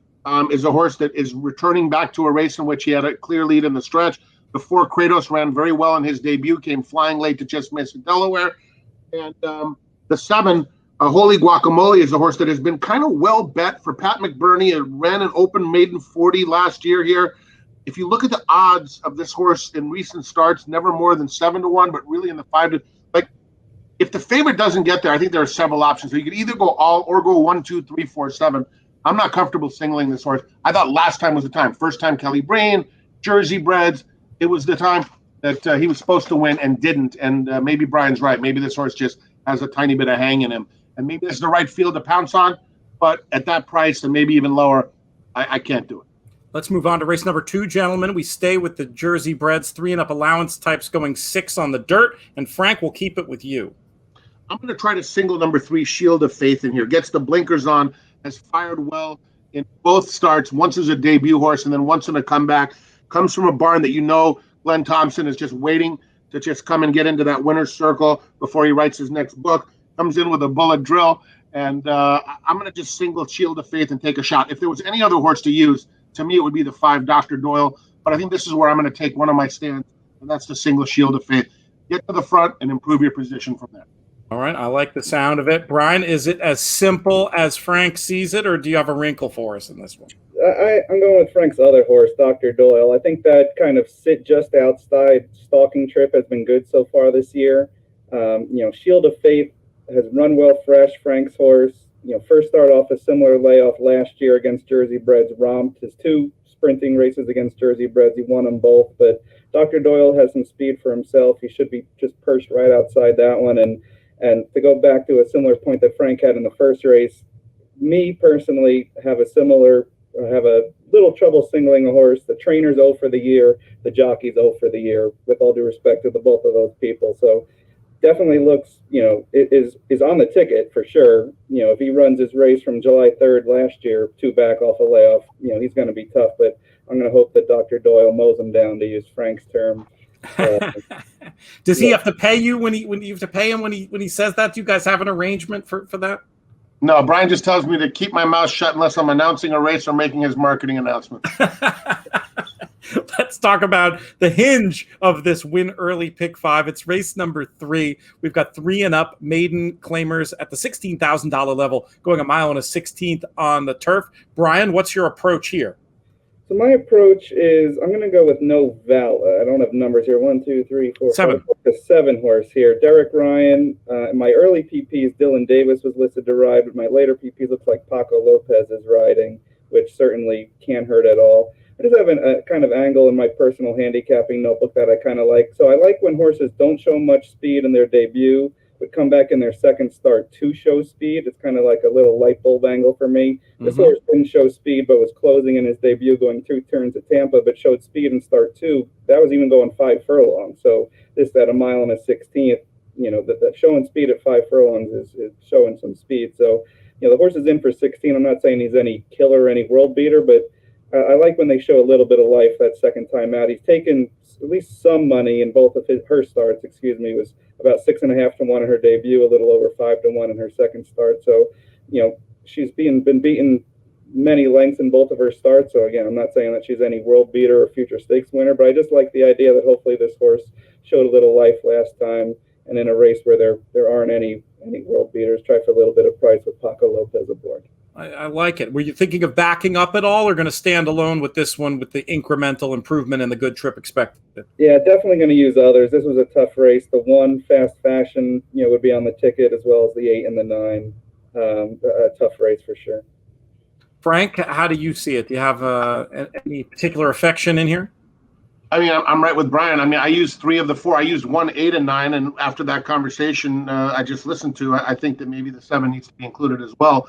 is a horse that is returning back to a race in which he had a clear lead in the stretch. The 4, Kratos, ran very well in his debut, came flying late to just miss at Delaware. And the 7, Holy Guacamole, is a horse that has been kind of well bet for Pat McBurney. It ran an open maiden 40 last year here. If you look at the odds of this horse in recent starts, never more than 7-1, but really in the 5 to, if the favorite doesn't get there, I think there are several options. So you could either go all or go 1, 2, 3, 4, 7. I'm not comfortable singling this horse. I thought last time was the time. First time Kelly Breen, Jersey breds. It was the time that he was supposed to win and didn't. And maybe Brian's right. Maybe this horse just has a tiny bit of hang in him. And maybe this is the right field to pounce on. But at that price and maybe even lower, I can't do it. Let's move on to race number 2, gentlemen. We stay with the Jersey breds, 3 and up allowance types going 6 on the dirt. And Frank, will keep it with you. I'm going to try to single number 3, Shield of Faith, in here. Gets the blinkers on, has fired well in both starts. Once as a debut horse and then once in a comeback. Comes from a barn that Glenn Thompson is just waiting to just come and get into that winner's circle before he writes his next book. Comes in with a bullet drill. And I'm going to just single Shield of Faith and take a shot. If there was any other horse to use, to me it would be the 5, Dr. Doyle. But I think this is where I'm going to take one of my stands, and that's the single Shield of Faith. Get to the front and improve your position from there. All right, I like the sound of it. Brian, is it as simple as Frank sees it, or do you have a wrinkle for us in this one? I'm going with Frank's other horse, Dr. Doyle. I think that kind of sit just outside stalking trip has been good so far this year. Shield of Faith has run well fresh, Frank's horse. First start off a similar layoff last year against Jersey breds, romped his 2 sprinting races against Jersey breds. He won them both, but Dr. Doyle has some speed for himself. He should be just perched right outside that one. And to go back to a similar point that Frank had in the first race, me personally have a little trouble singling a horse. The trainer's 0 for the year, the jockey's 0 for the year, with all due respect to the both of those people. So definitely looks, is on the ticket for sure. If he runs his race from July 3rd last year, 2 back off a layoff, he's going to be tough. But I'm going to hope that Dr. Doyle mows him down, to use Frank's term. Does he have to pay you when you have to pay him when he says that? Do you guys have an arrangement for that? No, Brian just tells me to keep my mouth shut unless I'm announcing a race or making his marketing announcement. Let's talk about the hinge of this win early pick 5. It's race number 3. We've got 3 and up maiden claimers at the $16,000 level, going a mile and a 16th on the turf. Brian, what's your approach here? So my approach is I'm going to go with no Vala. I don't have numbers here. 1, 2, 3, 4, 7. 5, the 7 horse here. Derek Ryan. In my early PPs, Dylan Davis was listed to ride, but my later PPs looks like Paco Lopez is riding, which certainly can't hurt at all. I just have a kind of angle in my personal handicapping notebook that I kind of like. So I like when horses don't show much speed in their debut, but come back in their second start to show speed. It's kind of like a little light bulb angle for me. This horse didn't show speed, but was closing in his debut, going 2 turns at Tampa, but showed speed in start 2. That was even going 5 furlongs. So this at a mile and a 16th, that showing speed at 5 furlongs is showing some speed. So, the horse is in for 16. I'm not saying he's any killer, any world beater, but I like when they show a little bit of life that second time out. He's taken at least some money in both of her starts. Was about 6.5 to 1 in her debut, a little over 5 to 1 in her second start. So, she's been beaten many lengths in both of her starts. So again, I'm not saying that she's any world beater or future stakes winner, but I just like the idea that hopefully this horse showed a little life last time, and in a race where there aren't any world beaters, try for a little bit of price with Paco Lopez aboard. I like it. Were you thinking of backing up at all, or going to stand alone with this one with the incremental improvement and the good trip expected? Yeah, definitely going to use others. This was a tough race. The 1 Fast Fashion, would be on the ticket, as well as the 8 and the 9. A tough race for sure. Frank, how do you see it? Do you have any particular affection in here? I mean, I'm right with Brian. I mean, I used 3 of the 4. I used 1, 8, and 9, and after that conversation I just listened to, I think that maybe the 7 needs to be included as well.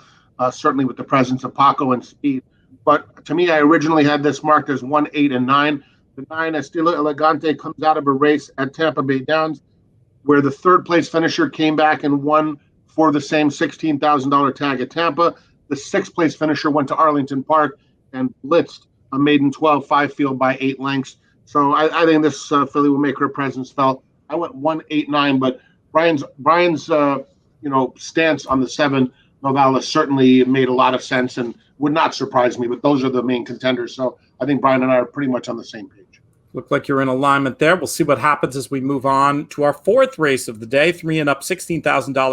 Certainly with the presence of Paco and speed. But to me, I originally had this marked as 1, 8, and 9. The 9, Estilo Elegante, comes out of a race at Tampa Bay Downs where the third place finisher came back and won for the same $16,000 tag at Tampa. The 6th place finisher went to Arlington Park and blitzed a maiden 12-5 field by 8 lengths. So I think this filly will make her presence felt. I went 1, 8, 9, but Brian's stance on the 7 Novala certainly made a lot of sense and would not surprise me, but those are the main contenders. So I think Brian and I are pretty much on the same page. Look like you're in alignment there. We'll see what happens as we move on to our 4th race of the day. 3 and up, $16,000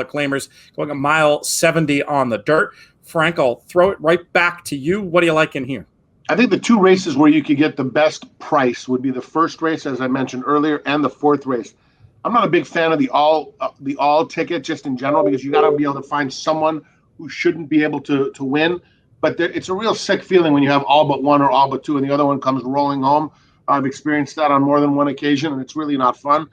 claimers, going a mile 70 on the dirt. Frank, I'll throw it right back to you. What do you like in here? I think the 2 races where you could get the best price would be the first race, as I mentioned earlier, and the 4th race. I'm not a big fan of the all ticket just in general, because you got to be able to find someone who shouldn't be able to win. But it's a real sick feeling when you have all but 1 or all but 2 and the other one comes rolling home. I've experienced that on more than one occasion, and it's really not fun.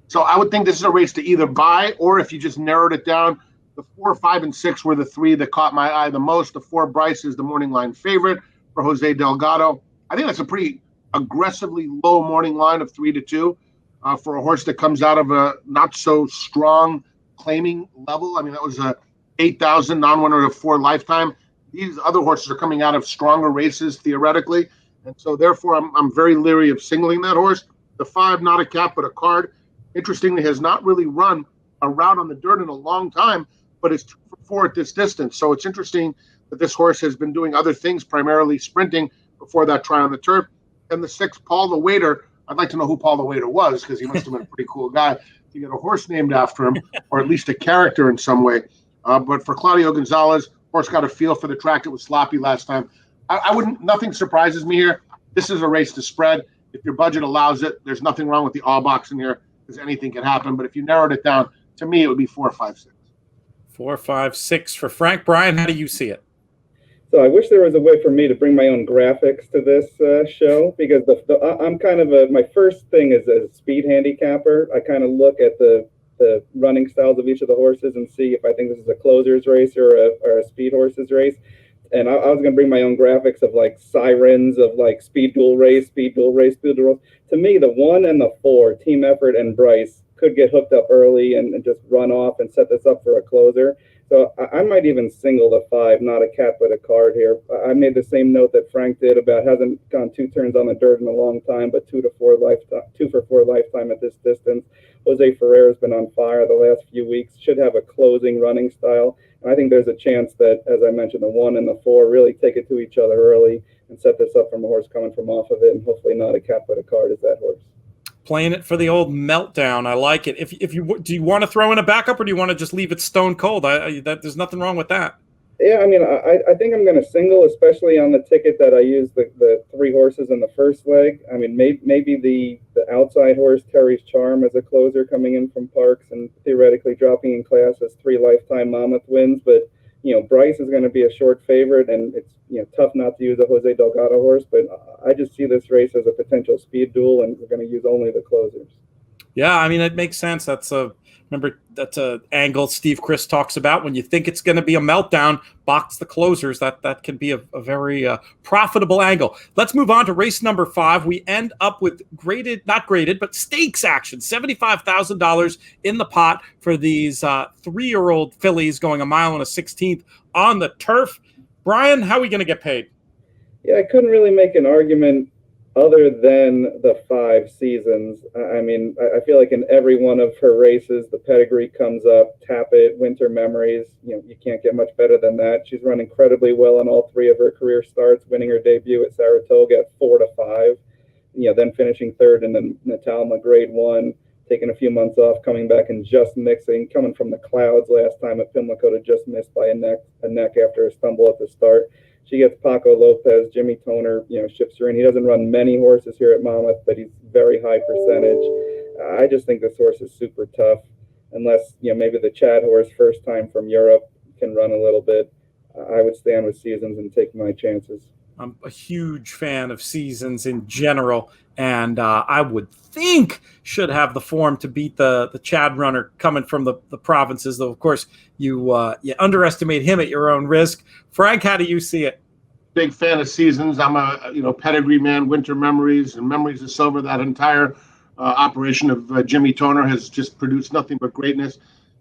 So I would think this is a race to either buy, or if you just narrowed it down, the 4, 5, and 6 were the 3 that caught my eye the most. The 4, Bryce, is the morning line favorite for Jose Delgado. I think that's a pretty aggressively low morning line of 3 to 2 for a horse that comes out of a not so strong claiming level. I mean, that was a 8,000 non-winner of 4 lifetime. These other horses are coming out of stronger races theoretically, and so therefore I'm very leery of singling that horse. The 5, not a cap but a card, interestingly has not really run a route on the dirt in a long time, but it's 2 for 4 at this distance. So it's interesting that this horse has been doing other things, primarily sprinting, before that try on the turf. And the 6, Paul the Waiter. I'd like to know who Paul the Waiter was, because he must have been a pretty cool guy to get a horse named after him, or at least a character in some way. But for Claudio Gonzalez, horse got a feel for the track. It was sloppy last time. I wouldn't. Nothing surprises me here. This is a race to spread. If your budget allows it, there's nothing wrong with the all box in here, because anything can happen. But if you narrowed it down, to me, it would be 4, 5, 6. 4, 5, 6 for Frank. Brian, how do you see it? So I wish there was a way for me to bring my own graphics to this show, because I'm kind of my first thing is a speed handicapper. I kind of look at the running styles of each of the horses and see if I think this is a closer's race or a speed horse's race. And I was going to bring my own graphics of like sirens of like speed dual race. To me, the 1 and the 4, Team Effort and Bryce, could get hooked up early and just run off and set this up for a closer. So I might even single the 5, not a cat but a card here. I made the same note that Frank did about hasn't gone 2 turns on the dirt in a long time, but 2 for 4 lifetime at this distance. Jose Ferrer's been on fire the last few weeks. Should have a closing running style. And I think there's a chance that, as I mentioned, the 1 and the 4 really take it to each other early and set this up from a horse coming from off of it, and hopefully not a cat but a card is that horse. Playing it for the old meltdown. I like it. If you do, you want to throw in a backup, or do you want to just leave it stone cold? There's nothing wrong with that. Yeah, I mean, I think I'm going to single, especially on the ticket that I used the 3 horses in the first leg. I mean, maybe the outside horse, Terry's Charm, as a closer coming in from Parks and theoretically dropping in class as 3 lifetime Monmouth wins. But, Bryce is going to be a short favorite, and it's, tough not to use a Jose Delgado horse. But I just see this race as a potential speed duel, and we're going to use only the closers. Yeah, I mean, it makes sense. That's a angle Steve Chris talks about. When you think it's going to be a meltdown, box the closers. That can be a very profitable angle. Let's move on to race number 5. We end up with not graded, but stakes action. $75,000 in the pot for these 3-year-old fillies going 1 mile and a 16th on the turf. Brian, how are we going to get paid? Yeah, I couldn't really make an argument other than the 5 seasons. I mean, I feel like in every one of her races, the pedigree comes up. Tap It, Winter Memories, you can't get much better than that. She's run incredibly well on all 3 of her career starts, winning her debut at Saratoga at 4-5, then finishing 3rd in the Natalma Grade 1, taking a few months off, coming back and just mixing, coming from the clouds last time at Pimlico to just miss by a neck after a stumble at the start. She gets Paco Lopez, Jimmy Toner, ships her in. He doesn't run many horses here at Monmouth, but he's very high percentage. I just think this horse is super tough, unless, maybe the Chad horse, first time from Europe, can run a little bit. I would stand with Seasons and take my chances. I'm a huge fan of Seasons in general, and I would think should have the form to beat the Chad runner coming from the provinces, though, of course, you underestimate him at your own risk. Frank, how do you see it? Big fan of Seasons. I'm a pedigree man. Winter Memories and Memories of Silver. That entire operation of Jimmy Toner has just produced nothing but greatness.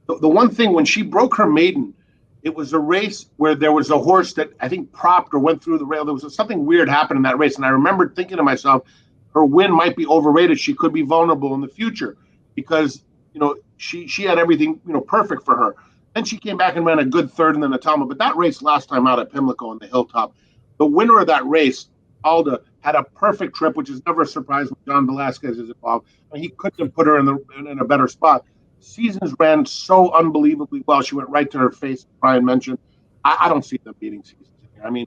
The one thing, when she broke her maiden, it was a race where there was a horse that I think propped or went through the rail. There was something weird happened in that race, and I remember thinking to myself, her win might be overrated. She could be vulnerable in the future because she had everything perfect for her. Then she came back and ran a good 3rd in the Natalma. But that race last time out at Pimlico on the Hilltop, the winner of that race, Alda, had a perfect trip, which is never a surprise when John Velasquez is involved. I mean, he couldn't have put her in a better spot. Seasons ran so unbelievably well. She went right to her face, Brian mentioned. I don't see them beating Seasons. I mean,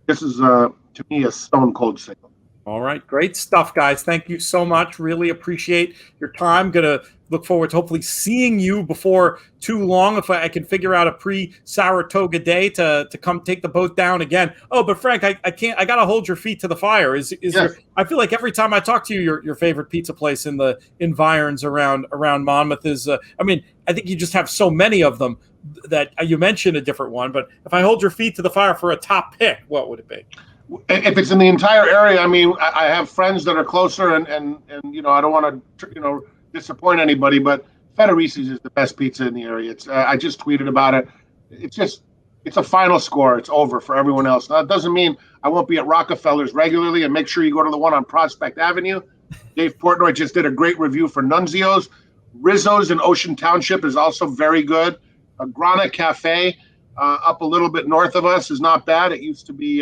this is, to me, a stone-cold signal. All right. Great stuff, guys. Thank you so much. Really appreciate your time. Going to look forward to hopefully seeing you before too long, if I can figure out a pre-Saratoga day to come take the boat down again. Oh, but Frank, I can't. I got to hold your feet to the fire. Yes. I feel like every time I talk to you, your favorite pizza place in the environs around Monmouth is. I mean, I think you just have so many of them that you mentioned a different one. But if I hold your feet to the fire for a top pick, what would it be? If it's in the entire area, I mean, I have friends that are closer, and I don't want to disappoint anybody, but Federici's is the best pizza in the area. It's I just tweeted about it. It's a final score. It's over for everyone else. Now, it doesn't mean I won't be at Rockefeller's regularly, and make sure you go to the one on Prospect Avenue. Dave Portnoy just did a great review for Nunzio's. Rizzo's in Ocean Township is also very good. Grana Cafe up a little bit north of us is not bad. It used to be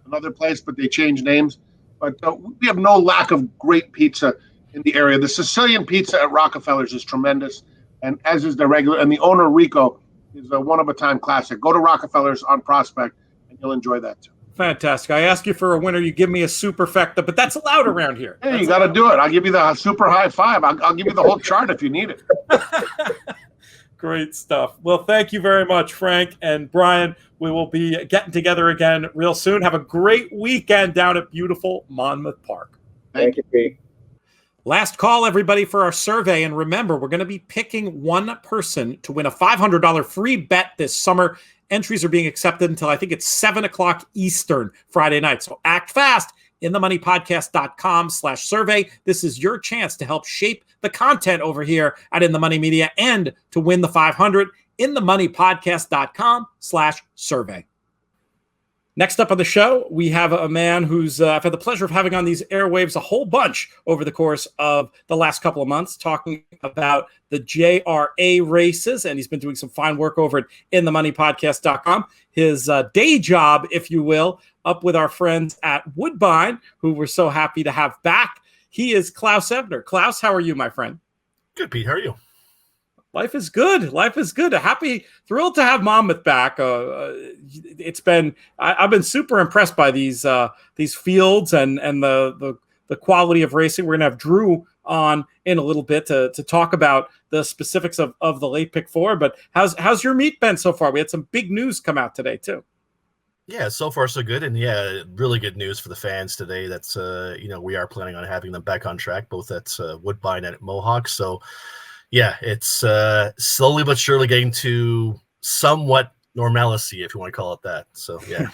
another place, but they changed names. But we have no lack of great pizza in the area. The Sicilian pizza at Rockefeller's is tremendous, and as is the regular. And the owner, Rico, is a one-of-a-time classic. Go to Rockefeller's on Prospect, and you'll enjoy that too. Fantastic. I ask you for a winner, you give me a superfecta, but that's allowed around here. Hey, you got to do it. I'll give you the super high five. I'll give you the whole chart if you need it. Great stuff. Well, thank you very much, Frank and Brian. We will be getting together again real soon. Have a great weekend down at beautiful Monmouth Park. Thank you, Pete. Last call, everybody, for our survey. And remember, we're going to be picking one person to win a $500 free bet this summer. Entries are being accepted until I think it's 7 o'clock Eastern Friday night. So act fast. InTheMoneyPodcast.com/survey. This is your chance to help shape the content over here at In the Money Media and to win the $500. inthemoneypodcast.com/survey. Next up on the show, we have a man who's I've had the pleasure of having on these airwaves a whole bunch over the course of the last couple of months, talking about the JRA races, and he's been doing some fine work over at inthemoneypodcast.com. His day job, if you will, up with our friends at Woodbine, who we're so happy to have back. He is Klaus Ebner. Klaus, how are you, my friend? Good, Pete. How are you? Life is good. Thrilled to have Monmouth back. It's been I've been super impressed by these fields and the quality of racing. We're gonna have Drew on in a little bit to talk about the specifics of the late pick four. But how's your meet been so far? We had some big news come out today too. Yeah, so far so good, and yeah, really good news for the fans today. That's we are planning on having them back on track, both at Woodbine and at Mohawk. So. Yeah, it's slowly but surely getting to somewhat normalcy, if you want to call it that. So, yeah.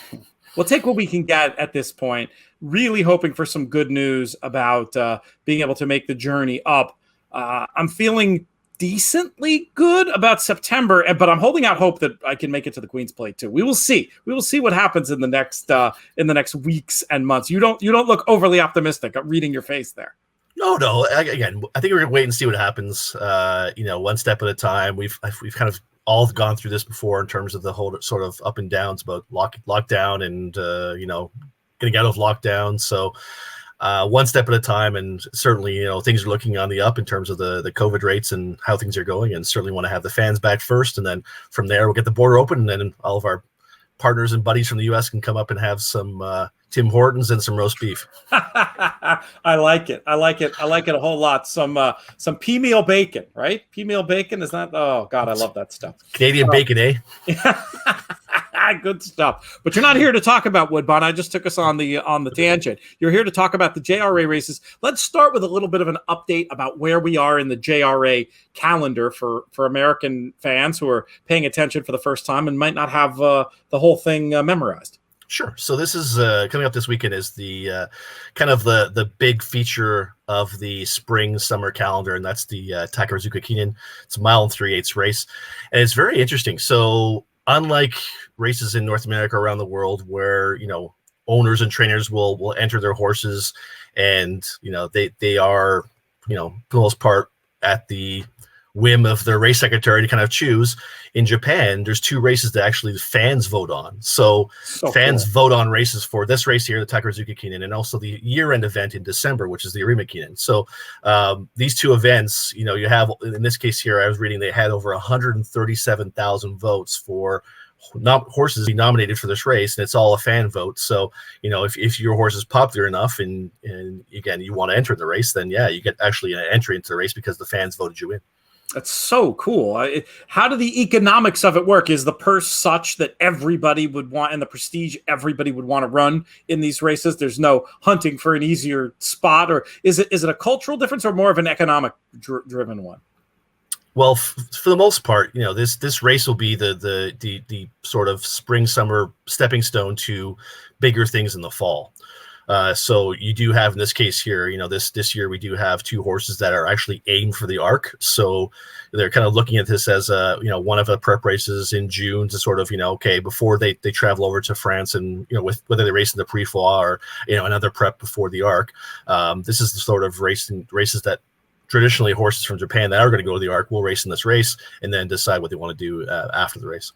We'll take what we can get at this point, really hoping for some good news about being able to make the journey up. I'm feeling decently good about September, but I'm holding out hope that I can make it to the Queen's Plate too. We will see. We will see what happens in the next weeks and months. You don't look overly optimistic. I'm reading your face there. No. Again, I think we're gonna wait and see what happens. One step at a time. We've kind of all gone through this before in terms of the whole sort of up and downs about lockdown and getting out of lockdown. So one step at a time, and certainly things are looking on the up in terms of the COVID rates and how things are going. And certainly want to have the fans back first, and then from there we'll get the border open, and then all of our partners and buddies from the U.S. can come up and have some Tim Hortons and some roast beef. I like it a whole lot. Some pea meal bacon, right? Pea meal bacon is not. Oh God, I love that stuff. Canadian bacon, eh? Good stuff. But you're not here to talk about Woodbine. I just took us on the tangent. You're here to talk about the JRA races. Let's start with a little bit of an update about where we are in the JRA calendar for American fans who are paying attention for the first time and might not have the whole thing memorized. Sure. So this is coming up this weekend is the kind of the big feature of the spring-summer calendar, and that's the Takarazuka Kinen. It's a 1 3/8 race, and it's very interesting. So unlike races in North America around the world where, owners and trainers will enter their horses and, they are, for the most part at the whim of their race secretary to kind of choose. In Japan, there's 2 races that actually the fans vote on. So fans vote on races for this race here, the Takarazuka Kinen, and also the year-end event in December, which is the Arima Kinen. So these 2 events, you have, in this case here, I was reading they had over 137,000 votes for horses be nominated for this race, and it's all a fan vote. So, if your horse is popular enough and again, you want to enter the race, then yeah, you get actually an entry into the race because the fans voted you in. That's so cool. How do the economics of it work? Is the purse such that everybody would want, and the prestige everybody would want to run in these races? There's no hunting for an easier spot, or is it a cultural difference or more of an economic driven one? Well, for the most part, this race will be the sort of spring summer stepping stone to bigger things in the fall. So you do have, in this case here, this year we do have 2 horses that are actually aimed for the Arc. So they're kind of looking at this as one of the prep races in June to sort of, before they travel over to France and, with whether they race in the Prix Foix or, another prep before the Arc. This is the sort of races that traditionally horses from Japan that are going to go to the Arc will race in this race and then decide what they want to do after the race.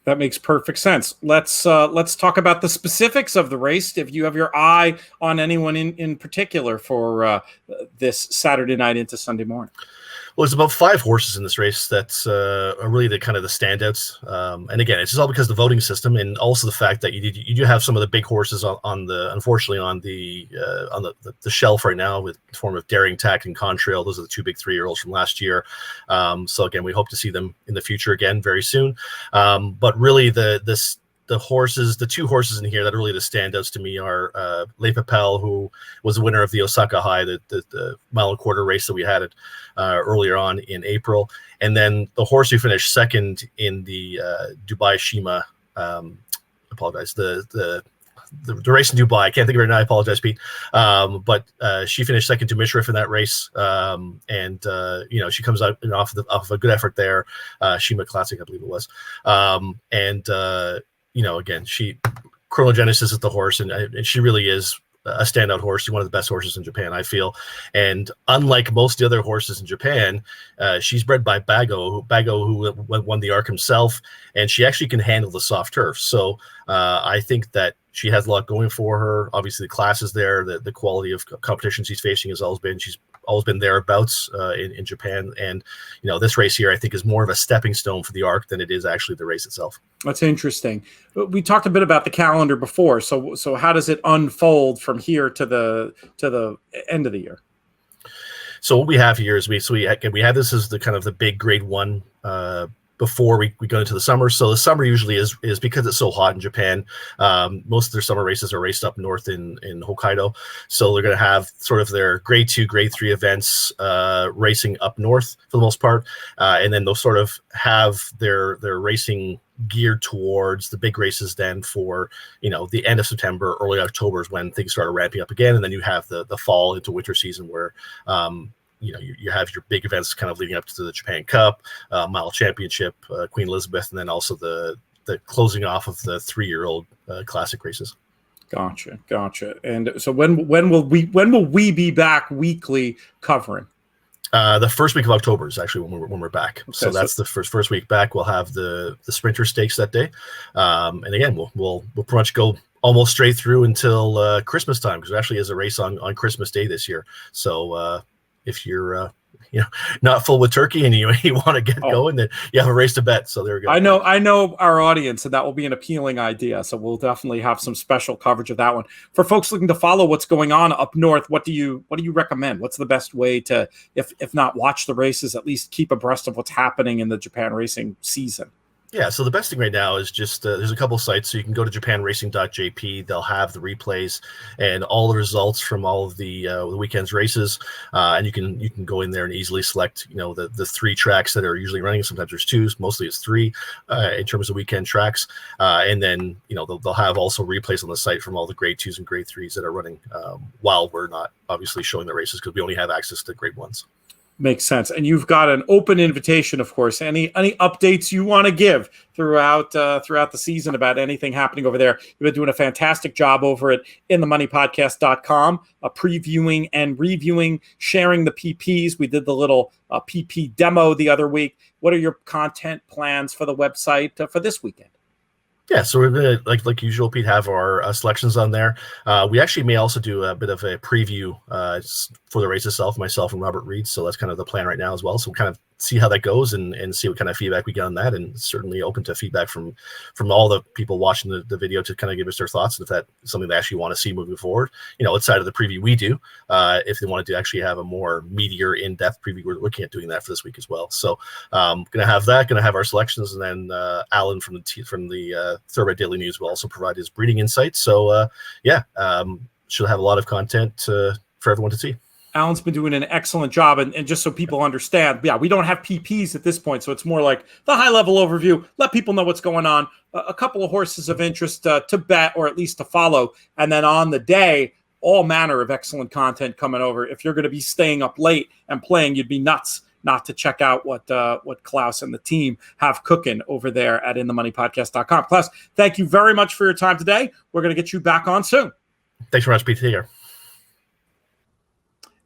That makes perfect sense. Let's talk about the specifics of the race. If you have your eye on anyone in particular for this Saturday night into Sunday morning. Well, there's about 5 horses in this race that's are really the kind of the standouts. And again, it's just all because of the voting system, and also the fact that you do have some of the big horses on the shelf right now with the form of Daring Tact and Contrail. Those are the 2 big 3-year-olds from last year. So again, we hope to see them in the future again very soon. But really, the 2 horses in here that are really the standouts to me are Le Papel, who was the winner of the Osaka High, the 1.25 mile race that we had earlier on in April, and then the horse who finished second in the Dubai Shima. The the race in Dubai. I can't think of her now. I apologize, Pete. But she finished second to Mishrif in that race, and she comes out off of a good effort there. Shima Classic, I believe it was, again, she Chronogenesis is the horse, and she really is a standout horse. She's one of the best horses in Japan, I feel. And unlike most of the other horses in Japan, she's bred by Bago who won the Arc himself, and she actually can handle the soft turf. So I think that she has a lot going for her. Obviously, the class is there. The quality of competition she's facing has always been thereabouts in Japan. And, this race here, I think, is more of a stepping stone for the Arc than it is actually the race itself. That's interesting. We talked a bit about the calendar before. So how does it unfold from here to the end of the year? So what we have here is we have this as the kind of the big grade 1 before we go into the summer. So the summer usually is because it's so hot in Japan. Most of their summer races are raced up north in Hokkaido. So they're going to have sort of their grade 2, grade 3 events racing up north for the most part. And then they'll sort of have their racing geared towards the big races then for, the end of September, early October is when things start ramping up again. And then you have the fall into winter season where, you have your big events kind of leading up to the Japan Cup, Mile Championship, Queen Elizabeth, and then also the closing off of the 3-year-old classic races. Gotcha. And so when will we be back weekly covering? The first week of October is actually when we're back. Okay, so that's the first week back. We'll have the Sprinter Stakes that day, and again we'll pretty much go almost straight through until Christmas time, because there actually is a race on Christmas Day this year. So if you're not full with turkey and you want to get going, then you have a race to bet. So there we go. I know our audience, and that will be an appealing idea. So we'll definitely have some special coverage of that one. For folks looking to follow what's going on up north, what do you recommend? What's the best way to, if not watch the races, at least keep abreast of what's happening in the Japan racing season? Yeah, so the best thing right now is just there's a couple sites. So you can go to japanracing.jp. They'll have the replays and all the results from all of the weekend's races, and you can go in there and easily select the 3 tracks that are usually running. Sometimes there's 2, mostly it's 3 in terms of weekend tracks, and then they'll have also replays on the site from all the grade 2s and grade 3s that are running while we're not obviously showing the races because we only have access to grade 1s. Makes sense. And you've got an open invitation, of course. Any updates you want to give throughout the season about anything happening over there? You've been doing a fantastic job over at inthemoneypodcast.com, previewing and reviewing, sharing the PPs. We did the little PP demo the other week. What are your content plans for the website for this weekend? Yeah, so we're going to, like usual, Pete, have our selections on there. We actually may also do a bit of a preview for the race itself, myself and Robert Reed. So that's kind of the plan right now as well. So we'll kind of see how that goes and see what kind of feedback we get on that, and certainly open to feedback from all the people watching the video to kind of give us their thoughts, and if that's something they actually want to see moving forward, outside of the preview we do, if they wanted to actually have a more meatier, in-depth preview, we're looking at doing that for this week as well. So going to have our selections, and then Alan from the Thoroughbred Daily News will also provide his breeding insights. So should have a lot of content for everyone to see. Alan's been doing an excellent job, and just so people understand, we don't have PPs at this point, so it's more like the high-level overview, let people know what's going on, a couple of horses of interest to bet or at least to follow, and then on the day, all manner of excellent content coming over. If you're going to be staying up late and playing, you'd be nuts not to check out what Klaus and the team have cooking over there at inthemoneypodcast.com. Klaus, thank you very much for your time today. We're going to get you back on soon. Thanks very much, Pete. Take care.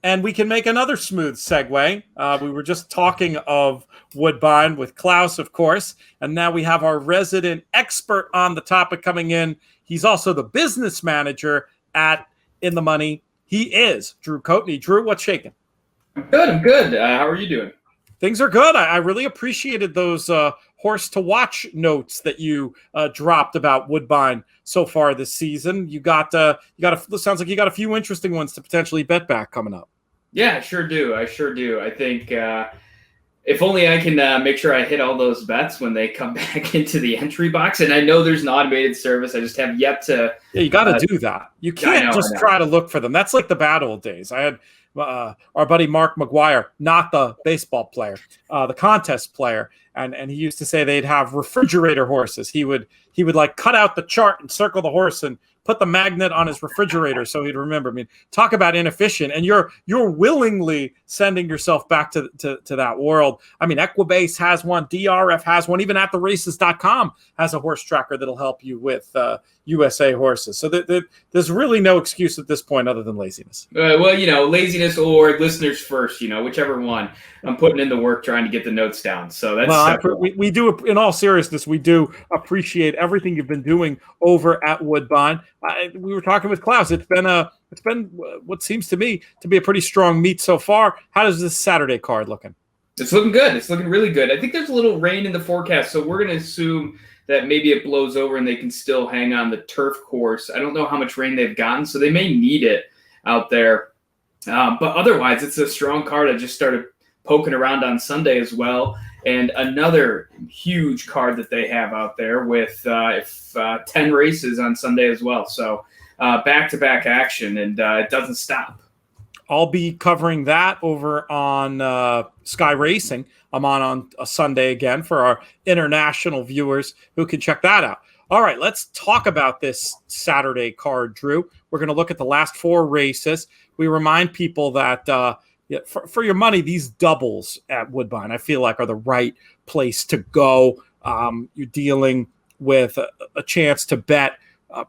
And we can make another smooth segue. We were just talking of Woodbine with Klaus, of course, and now we have our resident expert on the topic coming in. He's also the business manager at In the Money. He is Drew Coatney. Drew, what's shaking? I'm good. How are you doing? Things are good. I really appreciated those horse to watch notes that you dropped about Woodbine so far this season. Sounds like you got a few interesting ones to potentially bet back coming up. Yeah, I sure do. I think if only I can make sure I hit all those bets when they come back into the entry box. And I know there's an automated service. I just have yet to. Yeah, you got to do that. You can't just try to look for them. That's like the bad old days. I had our buddy Mark McGuire, not the baseball player, the contest player. And he used to say they'd have refrigerator horses. He would like cut out the chart and circle the horse and put the magnet on his refrigerator so he'd remember. I mean, talk about inefficient, and you're willingly sending yourself back to that world. I mean, Equibase has one, DRF has one, even AtTheRaces.com has a horse tracker that'll help you with USA horses. So there's really no excuse at this point other than laziness. Well, laziness or listeners first, whichever one. I'm putting in the work trying to get the notes down. So that's we do, in all seriousness, we do appreciate everything you've been doing over at Woodbine. We were talking with Klaus. It's been what seems to me to be a pretty strong meet so far. How does this Saturday card looking? It's looking good. It's looking really good. I think there's a little rain in the forecast, so we're going to assume that maybe it blows over and they can still hang on the turf course. I don't know how much rain they've gotten, so they may need it out there. But otherwise, it's a strong card. I just started poking around on Sunday as well. And another huge card that they have out there with 10 races on Sunday as well. So back-to-back action, and it doesn't stop. I'll be covering that over on Sky Racing. I'm on a Sunday again for our international viewers who can check that out. All right, let's talk about this Saturday card, Drew. We're going to look at the last 4 races. We remind people that for your money, these doubles at Woodbine, I feel like, are the right place to go. You're dealing with a chance to bet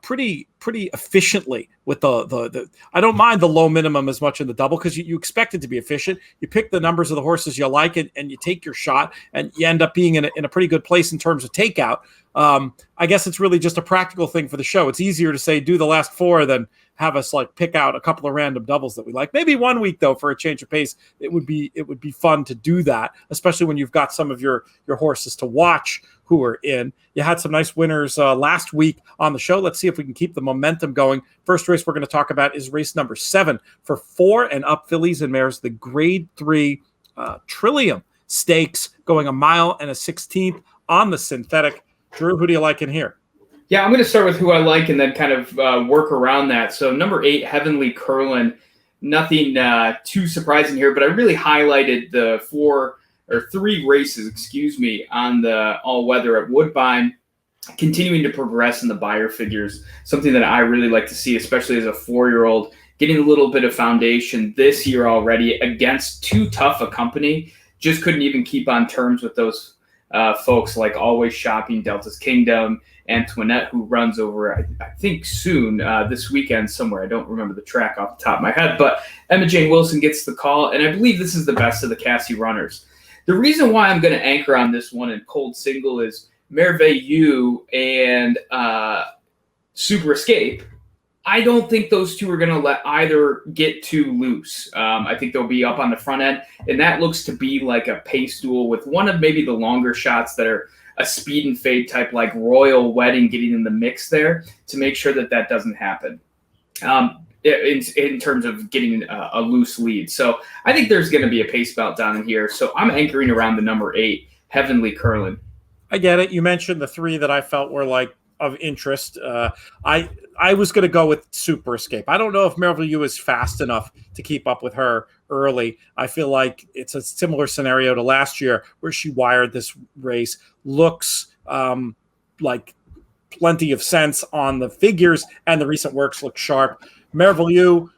pretty efficiently with the I don't mind the low minimum as much in the double because you expect it to be efficient. You pick the numbers of the horses you like and you take your shot and you end up being in a pretty good place in terms of takeout. I guess it's really just a practical thing for the show. It's easier to say do the last 4 than have us pick out a couple of random doubles that we like. Maybe one week though, for a change of pace, it would be fun to do that, especially when you've got some of your horses to watch who are in. You had some nice winners last week on the show. Let's see if we can keep the momentum going. First race we're going to talk about is race number 7 for 4 and up fillies and mares, the Grade 3 Trillium Stakes, going 1 mile and a 16th on the synthetic. Drew, who do you like in here? Yeah, I'm going to start with who I like and then kind of work around that. So number 8, Heavenly Curlin. Nothing too surprising here, but I really highlighted the 3 races, on the all-weather at Woodbine, continuing to progress in the buyer figures, something that I really like to see, especially as a 4-year-old, getting a little bit of foundation this year already against too tough a company. Just couldn't even keep on terms with those folks like Always Shopping, Delta's Kingdom, Antoinette, who runs over, I think, soon this weekend somewhere. I don't remember the track off the top of my head, but Emma Jane Wilson gets the call, and I believe this is the best of the Cassie runners. The reason why I'm going to anchor on this one in cold single is Merveilleux and Super Escape. I don't think those two are going to let either get too loose. I think they'll be up on the front end, and that looks to be like a pace duel with one of maybe the longer shots that are a speed and fade type, like Royal Wedding, getting in the mix there to make sure that doesn't happen in terms of getting a loose lead. So I think there's going to be a pace belt down in here. So I'm anchoring around the number 8, Heavenly Curlin. I get it. You mentioned the 3 that I felt were of interest. I was going to go with Super Escape. I don't know if Merveilleux is fast enough to keep up with her early. I feel like it's a similar scenario to last year where she wired this race. Looks like plenty of sense on the figures, and the recent works look sharp. Merveilleux,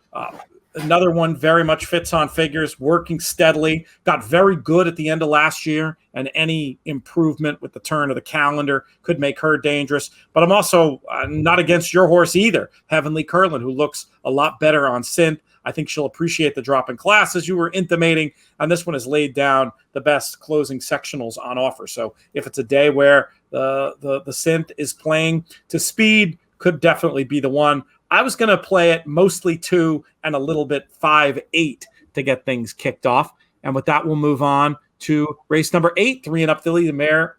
another one, very much fits on figures, working steadily, got very good at the end of last year, and any improvement with the turn of the calendar could make her dangerous. But I'm also not against your horse either, Heavenly Curlin, who looks a lot better on synth. I think she'll appreciate the drop in class, as you were intimating, and this one has laid down the best closing sectionals on offer. So if it's a day where the synth is playing to speed, could definitely be the one. I was going to play it mostly 2 and a little bit 5-8 to get things kicked off. And with that, we'll move on to race number 8, 3 and up filly, the mare,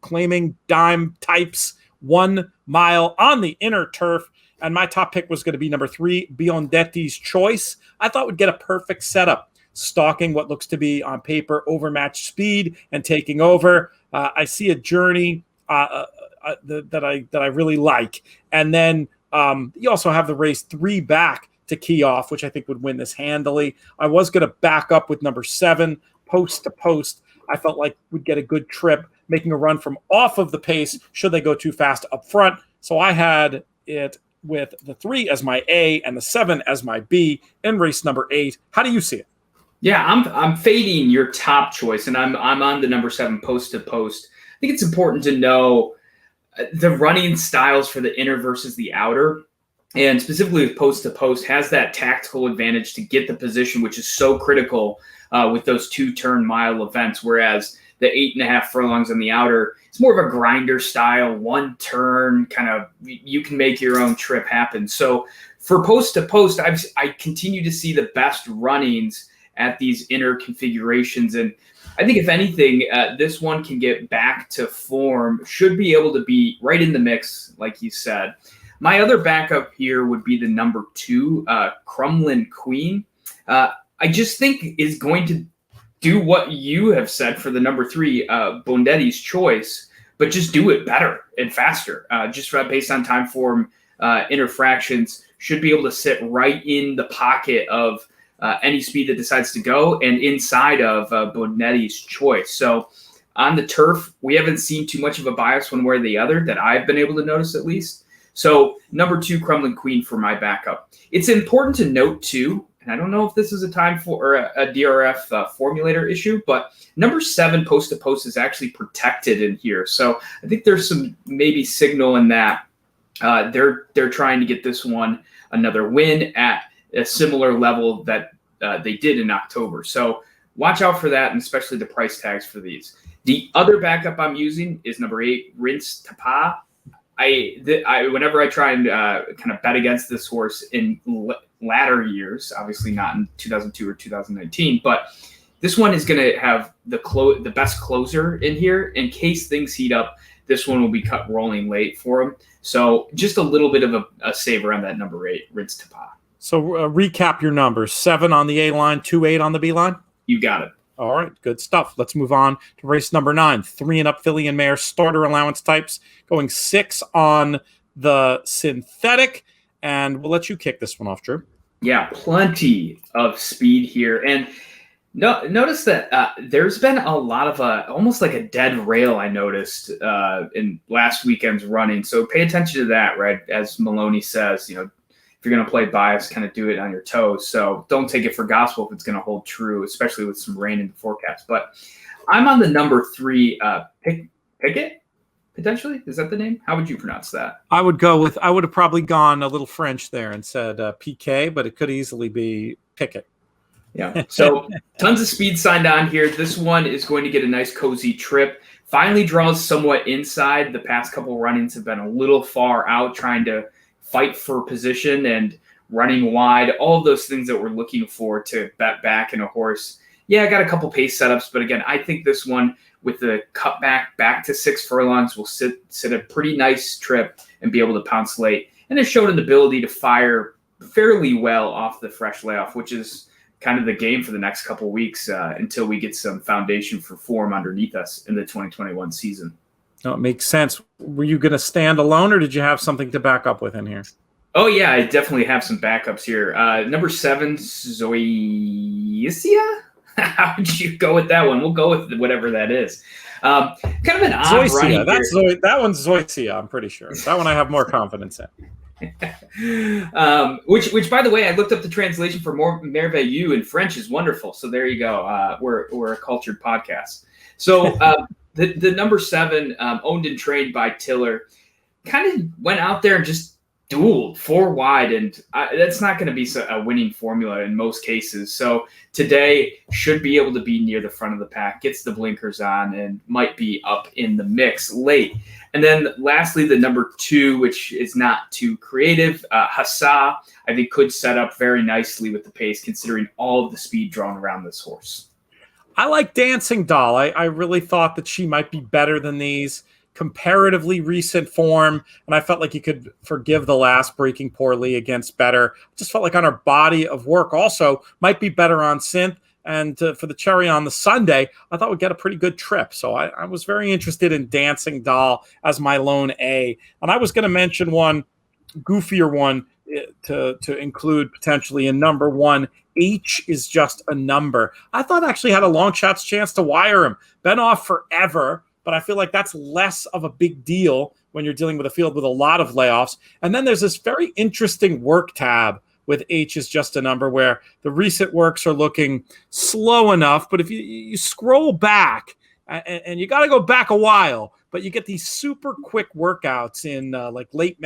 claiming dime types, 1 mile on the inner turf. And my top pick was going to be number 3, Biondetti's Choice. I thought would get a perfect setup, stalking what looks to be on paper overmatched speed and taking over. I see a journey that I really like. And then you also have the race 3 back to key off, which I think would win this handily. I was going to back up with number 7, Post to Post. I felt like would get a good trip, making a run from off of the pace should they go too fast up front. So I had it with the 3 as my A and the 7 as my B in race number 8. How do you see it? Yeah, I'm fading your top choice, and I'm on the number 7 post to post. I think it's important to know the running styles for the inner versus the outer, and specifically with post to post has that tactical advantage to get the position, which is so critical with those 2-turn mile events, whereas the 8.5 furlongs on the outer, it's more of a grinder style, 1 turn kind of, you can make your own trip happen. So for post to post, I continue to see the best runnings at these inner configurations. And I think if anything, this one can get back to form, should be able to be right in the mix, like you said. My other backup here would be the number 2, Crumlin Queen. I just think is going to do what you have said for the number 3, Bondetti's Choice, but just do it better and faster. Just based on time form, inner fractions, should be able to sit right in the pocket of any speed that decides to go and inside of Bondetti's Choice. So on the turf, we haven't seen too much of a bias one way or the other that I've been able to notice at least. So number 2, Crumlin Queen for my backup. It's important to note too, and I don't know if this is a time for a DRF formulator issue, but number 7 post to post is actually protected in here. So I think there's some maybe signal in that they're trying to get this one another win at a similar level that they did in October. So watch out for that, and especially the price tags for these. The other backup I'm using is number 8, Rince Tapa. Whenever I try and kind of bet against this horse in latter years, obviously not in 2002 or 2019, but this one is going to have the best closer in here. In case things heat up, this one will be cut rolling late for him. So just a little bit of a save around that number 8, Rince Tapa. So recap your numbers: 7 on the A line, 2-8 on the B line. You got it. All right, good stuff. Let's move on to race number 9, 3 and up filly and mare starter allowance types, going 6 on the synthetic, and we'll let you kick this one off, Drew. Yeah, plenty of speed here, and notice that there's been a lot of almost like a dead rail I noticed in last weekend's running. So pay attention to that, right? As Maloney says, if you're going to play bias, kind of do it on your toes. So don't take it for gospel if it's going to hold true, especially with some rain in the forecast. But I'm on the number 3, Pickett, potentially. Is that the name? How would you pronounce that? I would have probably gone a little French there and said PK, but it could easily be Pickett. Yeah. So tons of speed signed on here. This one is going to get a nice cozy trip. Finally draws somewhat inside. The past couple run-ins have been a little far out, trying to fight for position and running wide, all of those things that we're looking for to bet back in a horse. Yeah, I got a couple pace setups, but again, I think this one with the cutback back to 6 furlongs will sit a pretty nice trip and be able to pounce late. And it showed an ability to fire fairly well off the fresh layoff, which is kind of the game for the next couple weeks until we get some foundation for form underneath us in the 2021 season. No, it makes sense. Were you going to stand alone, or did you have something to back up with in here? Oh, yeah, I definitely have some backups here. Number 7, Zoysia? How would you go with that one? We'll go with whatever that is. Kind of an odd Zoysia. That one's Zoysia, I'm pretty sure. That one I have more confidence in. Which, by the way, I looked up the translation for merveilleux in French is wonderful. So there you go. We're a cultured podcast. So the number 7, owned and trained by Tiller, kind of went out there and just dueled 4 wide, and that's not going to be a winning formula in most cases. So today should be able to be near the front of the pack, gets the blinkers on, and might be up in the mix late. And then lastly, the number 2, which is not too creative, Hassa, I think could set up very nicely with the pace, considering all of the speed drawn around this horse. I like Dancing Doll. I really thought that she might be better than these. Comparatively recent form, and I felt like you could forgive the last breaking poorly against better. Just felt like on her body of work also might be better on synth, and for the cherry on the Sunday, I thought we'd get a pretty good trip. So I was very interested in Dancing Doll as my lone A, and I was going to mention one goofier one to include potentially in number 1. H is just a number. I thought actually had a long shot's chance to wire him. Been off forever, but I feel like that's less of a big deal when you're dealing with a field with a lot of layoffs. And then there's this very interesting work tab with H is just a number where the recent works are looking slow enough. But if you scroll back, and you got to go back a while, but you get these super quick workouts in like late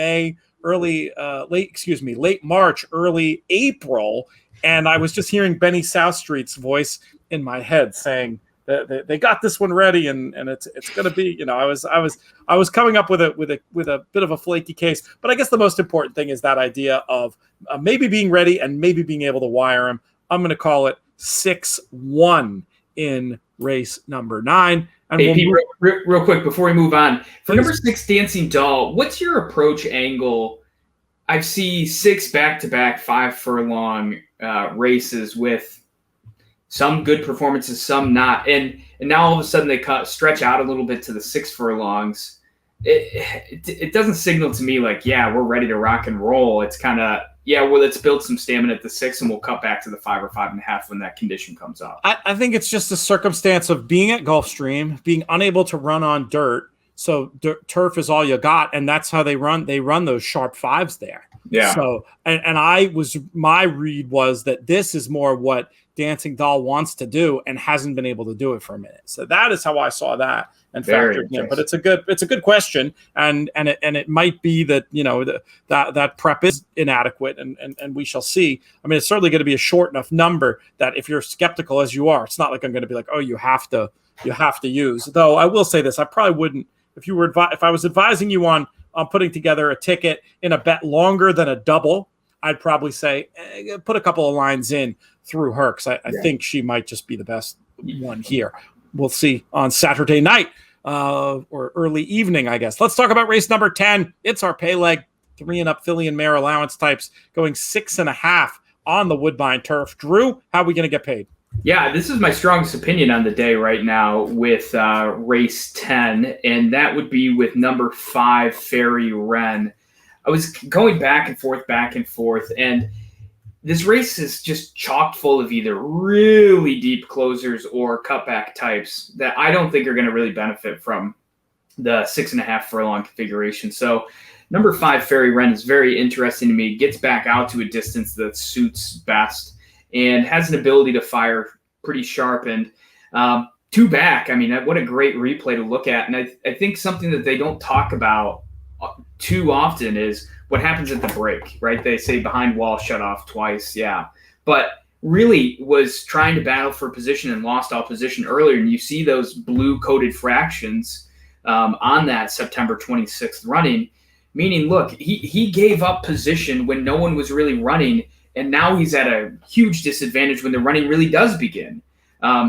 March, early April. And I was just hearing Benny Southstreet's voice in my head saying that they got this one ready, and it's going to be, I was coming up with a bit of a flaky case, but I guess the most important thing is that idea of maybe being ready and maybe being able to wire him. I'm going to call it 6-1 in race number 9. And hey, Pete, real quick before we move on, for number 6, Dancing Doll, what's your approach angle? I see 6 back-to-back 5 furlong races with some good performances, some not, and now all of a sudden they stretch out a little bit to the 6 furlongs. It doesn't signal to me like, yeah, we're ready to rock and roll. It's kind of, yeah, well, let's build some stamina at the 6 and we'll cut back to the 5 or 5.5 when that condition comes up. I think it's just a circumstance of being at Gulfstream, being unable to run on dirt. So turf is all you got, and that's how they run. They run those sharp 5s there. Yeah. So, my read was that this is more what Dancing Doll wants to do and hasn't been able to do it for a minute. So that is how I saw that and factored in. But it's a good question, and it might be that that prep is inadequate, and we shall see. I mean, it's certainly going to be a short enough number that if you're skeptical as you are, it's not like I'm going to be like, oh, you have to use. Though I will say this, I probably wouldn't if I was advising you on putting together a ticket in a bet longer than a double. I'd probably say put a couple of lines in through her, because I think she might just be the best one here. We'll see on Saturday night or early evening, I guess. Let's talk about race number 10. It's our pay leg, 3 and up filly and mare allowance types, going 6.5 on the Woodbine turf. Drew, how are we going to get paid? Yeah, this is my strongest opinion on the day right now with race 10, and that would be with number 5, Fairy Wren. I was going back and forth, and this race is just chock full of either really deep closers or cutback types that I don't think are going to really benefit from the 6.5 furlong configuration. So number 5, Fairy Wren, is very interesting to me. Gets back out to a distance that suits best and has an ability to fire pretty sharp. And 2 back, I mean, what a great replay to look at. And I think something that they don't talk about too often is what happens at the break, right? They say behind wall, shut off twice. Yeah. But really was trying to battle for position and lost all position earlier. And you see those blue coated fractions on that September 26th running, meaning, look, he gave up position when no one was really running. And now he's at a huge disadvantage when the running really does begin.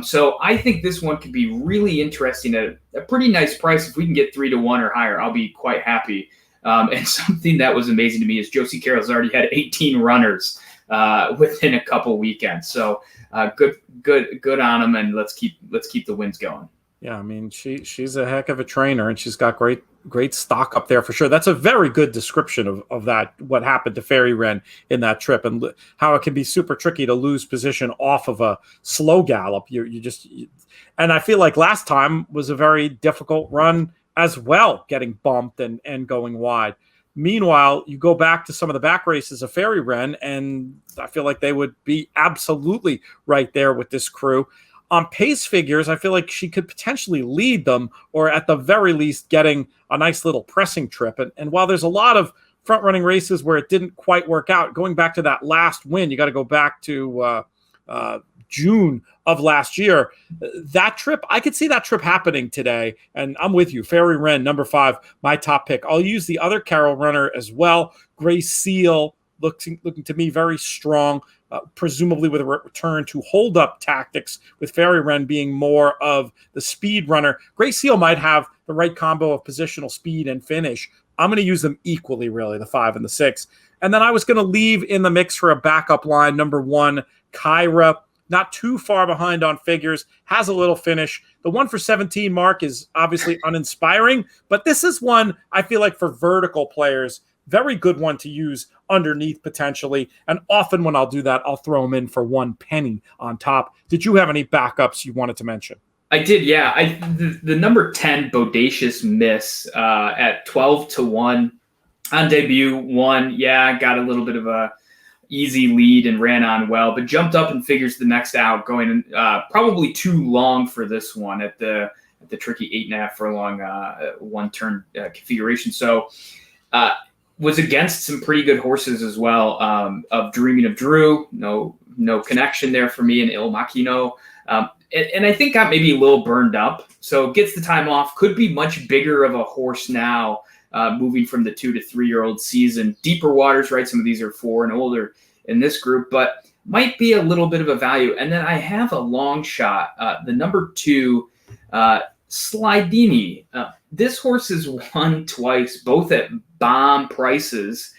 So I think this one could be really interesting at a pretty nice price. If we can get 3-1 or higher, I'll be quite happy. And something that was amazing to me is Josie Carroll's already had 18 runners within a couple weekends. So good on them, and let's keep the wins going. Yeah, I mean, she's a heck of a trainer, and she's got great stock up there for sure. That's a very good description of that, what happened to Fairy Wren in that trip, and how it can be super tricky to lose position off of a slow gallop. And I feel like last time was a very difficult run as well, getting bumped and going wide. Meanwhile, you go back to some of the back races of Fairy Wren, and I feel like they would be absolutely right there with this crew. On pace figures, I feel like she could potentially lead them, or at the very least getting a nice little pressing trip. And while there's a lot of front-running races where it didn't quite work out, going back to that last win, you got to go back to June of last year. That trip, I could see that trip happening today, and I'm with you. Fairy Wren, number 5, my top pick. I'll use the other Carroll runner as well. Grace Seal, looking to me very strong. Presumably with a return to hold-up tactics, with Fairy Wren being more of the speed runner. Grace Seal might have the right combo of positional speed and finish. I'm going to use them equally, really, the 5 and the 6. And then I was going to leave in the mix for a backup line, number 1, Kyra. Not too far behind on figures, has a little finish. The 1 for 17 mark is obviously uninspiring, but this is one I feel like for vertical players, very good one to use underneath potentially. And often when I'll do that, I'll throw them in for 1 penny on top. Did you have any backups you wanted to mention? I did, yeah. The number 10 Bodacious Miss at 12-1 on debut won. Yeah, got a little bit of a easy lead and ran on well, but jumped up and figures the next out, going probably too long for this one at the tricky 8.5 furlong one turn configuration. So was against some pretty good horses as well. Of Dreaming of Drew, no connection there for me, and Il Machino. And I think got maybe a little burned up. So gets the time off. Could be much bigger of a horse now, moving from the 2 to 3 year old season. Deeper waters, right? Some of these are 4 and older in this group, but might be a little bit of a value. And then I have a long shot, the number 2, Slidini. This horse has won twice, both at bomb prices.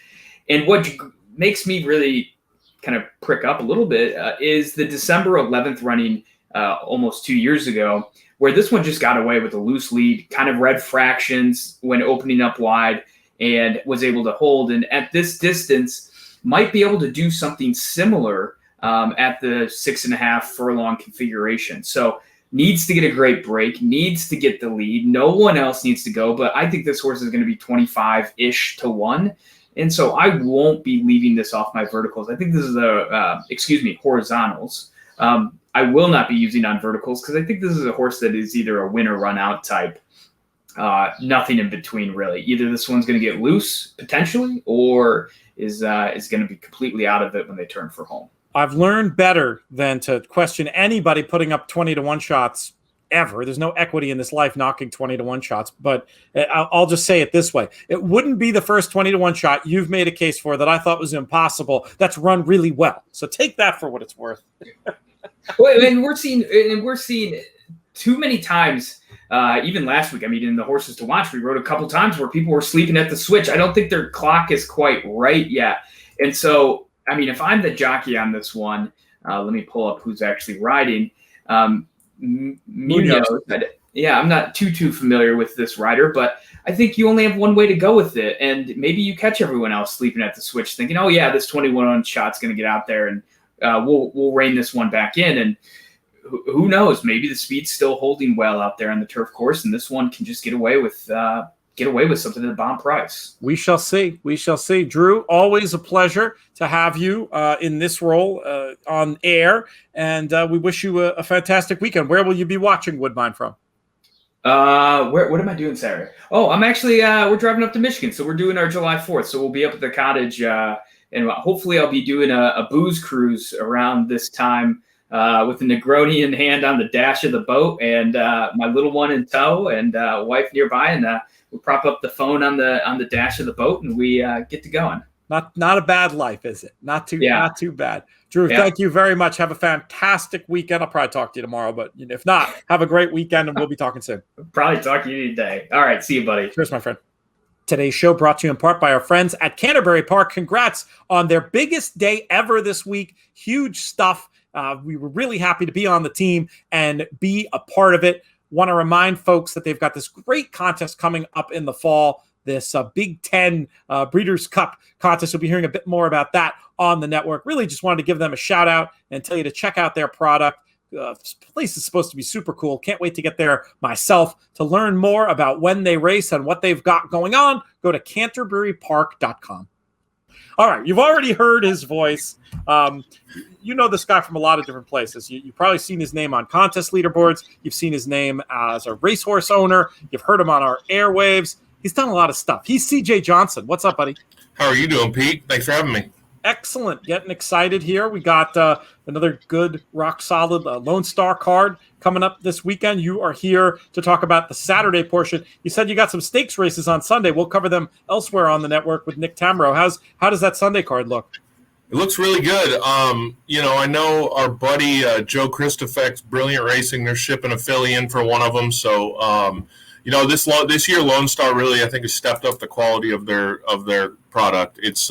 And what makes me really kind of prick up a little bit is the December 11th running almost 2 years ago, where this one just got away with a loose lead, kind of read fractions when opening up wide, and was able to hold. And at this distance, might be able to do something similar at the 6.5 furlong configuration. So needs to get a great break, needs to get the lead. No one else needs to go, but I think this horse is going to be 25-ish to 1. And so I won't be leaving this off my verticals. I think this is horizontals. I will not be using on verticals because I think this is a horse that is either a win or run out type. Nothing in between, really. Either this one's going to get loose potentially, or is going to be completely out of it when they turn for home. I've learned better than to question anybody putting up 20-1 shots ever. There's no equity in this life knocking 20-1 shots, but I'll just say it this way. It wouldn't be the first 20-1 shot you've made a case for that I thought was impossible that's run really well. So take that for what it's worth. Well, and we're seeing too many times, even last week, I mean, in the horses to watch, we wrote a couple times where people were sleeping at the switch. I don't think their clock is quite right yet. And so, I mean, if I'm the jockey on this one, let me pull up who's actually riding. Munoz. Yeah, I'm not too familiar with this rider, but I think you only have one way to go with it. And maybe you catch everyone else sleeping at the switch thinking, oh, yeah, this 21 shot's going to get out there and we'll rein this one back in. And who knows? Maybe the speed's still holding well out there on the turf course, and this one can just get away with something at a bomb price. We shall see. We shall see. Drew, always a pleasure to have you in this role on air, and we wish you a fantastic weekend. Where will you be watching Woodbine from? What am I doing Saturday? Oh, I'm actually we're driving up to Michigan, so we're doing our July 4th. So we'll be up at the cottage, and hopefully I'll be doing a booze cruise around this time. With a Negroni in hand on the dash of the boat, and my little one in tow, and wife nearby, and we prop up the phone on the dash of the boat, and we get to going. Not a bad life, is it? Not too bad. Drew, Thank you very much. Have a fantastic weekend. I'll probably talk to you tomorrow, but if not, have a great weekend, and we'll be talking soon. Probably talk to you today. All right, see you, buddy. Cheers, my friend. Today's show brought to you in part by our friends at Canterbury Park. Congrats on their biggest day ever this week. Huge stuff. We were really happy to be on the team and be a part of it. Want to remind folks that they've got this great contest coming up in the fall, this Big Ten Breeders' Cup contest. We'll be hearing a bit more about that on the network. Really just wanted to give them a shout out and tell you to check out their product. This place is supposed to be super cool. Can't wait to get there myself. To learn more about when they race and what they've got going on, go to canterburypark.com. All right, you've already heard his voice. You know this guy from a lot of different places. You've probably seen his name on contest leaderboards. You've seen his name as a racehorse owner. You've heard him on our airwaves. He's done a lot of stuff. He's CJ Johnsen. What's up, buddy? How are you doing, Pete? Thanks for having me. Excellent. Getting excited here. We got another good, rock-solid Lone Star card coming up this weekend. You are here to talk about the Saturday portion. You said you got some stakes races on Sunday. We'll cover them elsewhere on the network with Nick Tamro. How does that Sunday card look? It looks really good. I know our buddy Joe Christofek's Brilliant Racing. They're shipping a filly in for one of them. So, this year Lone Star really, I think, has stepped up the quality of their product. It's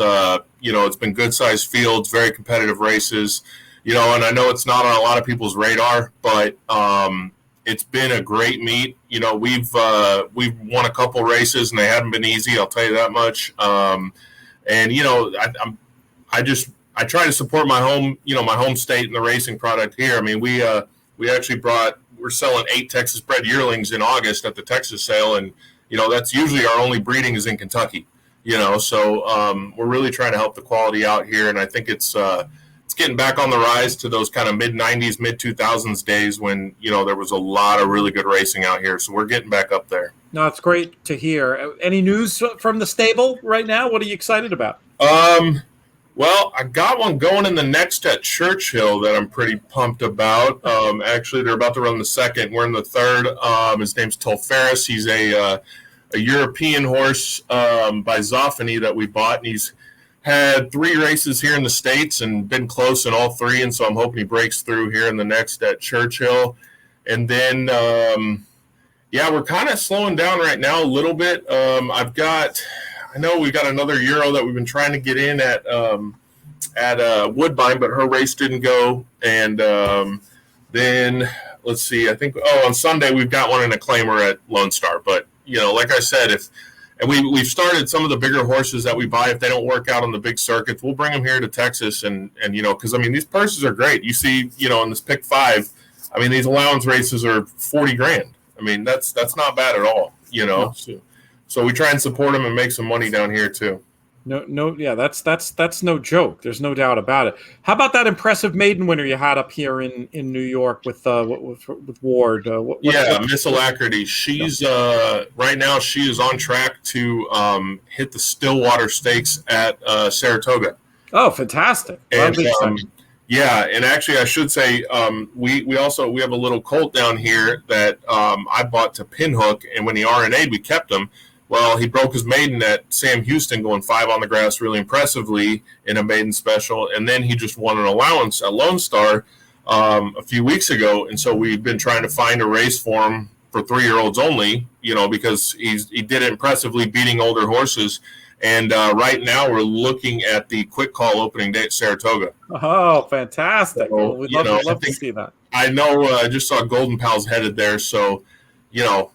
it's been good sized fields, very competitive races. And I know it's not on a lot of people's radar, but it's been a great meet. We've won a couple races and they haven't been easy. I'll tell you that much. I try to support my home state and the racing product here. I mean, we actually brought we're selling 8 Texas bred yearlings in August at the Texas sale, and that's usually our only breeding is in Kentucky. So we're really trying to help the quality out here, and I think it's getting back on the rise to those kind of mid-90s, mid-2000s days when there was a lot of really good racing out here. So we're getting back up there. No, it's great to hear. Any news from the stable right now? What are you excited about? Well, I got one going in the next at Churchill that I'm pretty pumped about. Actually, they're about to run the second. We're in the third. His name's Tolferis. He's a European horse by Zoffany that we bought, and he's had 3 races here in the States and been close in all 3, and so I'm hoping he breaks through here in the next at Churchill. And then, we're kind of slowing down right now a little bit. I know we've got another Euro that we've been trying to get in at Woodbine, but her race didn't go. And then, let's see, I think, on Sunday we've got one in a claimer at Lone Star. But, like I said, we've started some of the bigger horses that we buy. If they don't work out on the big circuits, we'll bring them here to Texas. And because, these purses are great. You see, in this pick 5, these allowance races are $40,000. That's not bad at all, No. So we try and support them and make some money down here too. No, yeah, that's no joke. There's no doubt about it. How about that impressive maiden winner you had up here in New York with Ward? Miss Alacrity. She's right now she is on track to hit the Stillwater Stakes at Saratoga. Oh, fantastic! And and actually I should say we have a little colt down here that I bought to Pinhook, and when he RNA'd, we kept him. Well, he broke his maiden at Sam Houston, going 5 on the grass really impressively in a maiden special, and then he just won an allowance at Lone Star a few weeks ago, and so we've been trying to find a race for him for 3-year-olds only, because he did it impressively beating older horses, and right now we're looking at the quick call opening day at Saratoga. Oh, fantastic! So, we'd love to see that. I know I just saw Golden Pal's headed there, so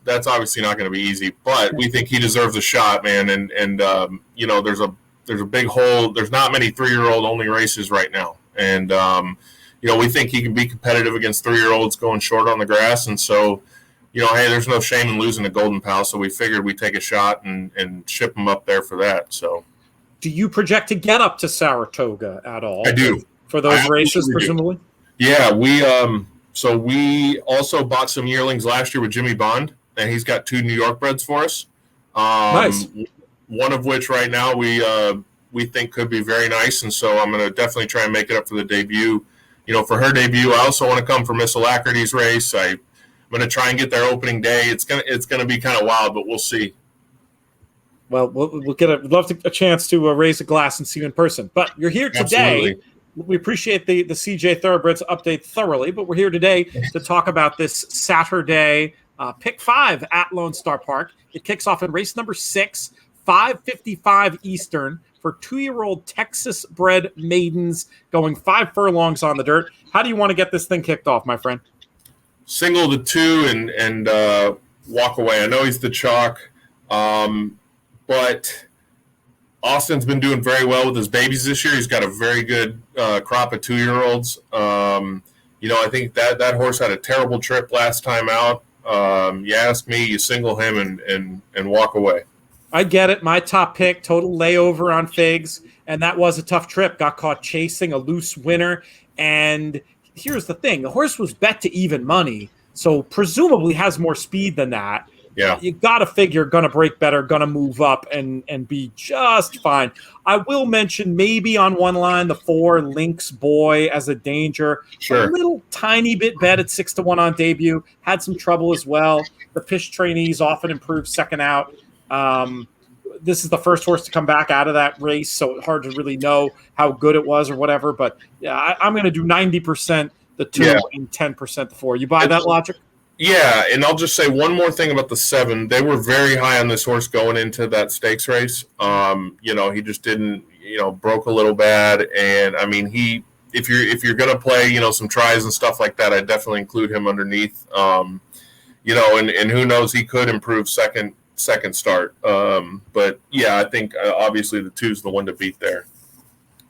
that's obviously not going to be easy, but we think he deserves a shot, man. And there's a big hole. There's not many 3-year-old only races right now. And, we think he can be competitive against 3-year-olds going short on the grass. And so, hey, there's no shame in losing a Golden Pal. So we figured we'd take a shot and ship him up there for that. So do you project to get up to Saratoga at all? I do. For those races, presumably? Yeah, So we also bought some yearlings last year with Jimmy Bond, and he's got 2 New York breds for us. Nice. One of which right now we think could be very nice, and so I'm going to definitely try and make it up for the debut. For her debut, I also want to come for Miss Alacrity's race. I'm going to try and get there opening day. It's gonna be kind of wild, but we'll see. Well, we'll get a chance to raise a glass and see you in person. But you're here today. Absolutely. We appreciate the CJ Thoroughbreds update thoroughly, but we're here today to talk about this Saturday pick 5 at Lone Star Park. It kicks off in race number 6, 5:55 Eastern for 2-year-old Texas-bred maidens going 5 furlongs on the dirt. How do you want to get this thing kicked off, my friend? Single to 2 and walk away. I know he's the chalk, but Austin's been doing very well with his babies this year. He's got a very good crop of 2-year-olds. I think that horse had a terrible trip last time out. You ask me, you single him and walk away. I get it. My top pick, total layover on Figs, and that was a tough trip. Got caught chasing a loose winner, and here's the thing. The horse was bet to even money, so presumably has more speed than that. Yeah, you got to figure going to break better, going to move up and be just fine. I will mention maybe on one line the 4 Lynx Boy as a danger. Sure. A little tiny bit bet at 6-1 on debut. Had some trouble as well. The Fish trainees often improve second out. This is the first horse to come back out of that race, so it's hard to really know how good it was or whatever. But yeah, I'm going to do 90% the 2 and 10% the 4. You buy that logic? Yeah, and I'll just say one more thing about the 7. They were very high on this horse going into that stakes race. He just didn't, broke a little bad. And if you're going to play, some tries and stuff like that, I'd definitely include him underneath. And who knows, he could improve second start. But yeah, I think obviously the 2's the one to beat there.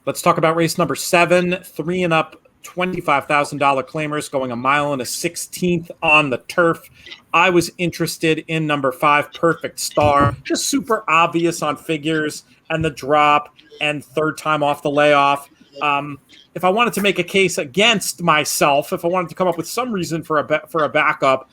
Let's talk about race number 7, 3 and up $25,000 claimers going a mile and a 16th on the turf. I was interested in number 5, Perfect Star, just super obvious on figures and the drop and third time off the layoff. If I wanted to make a case against myself, if I wanted to come up with some reason for a backup,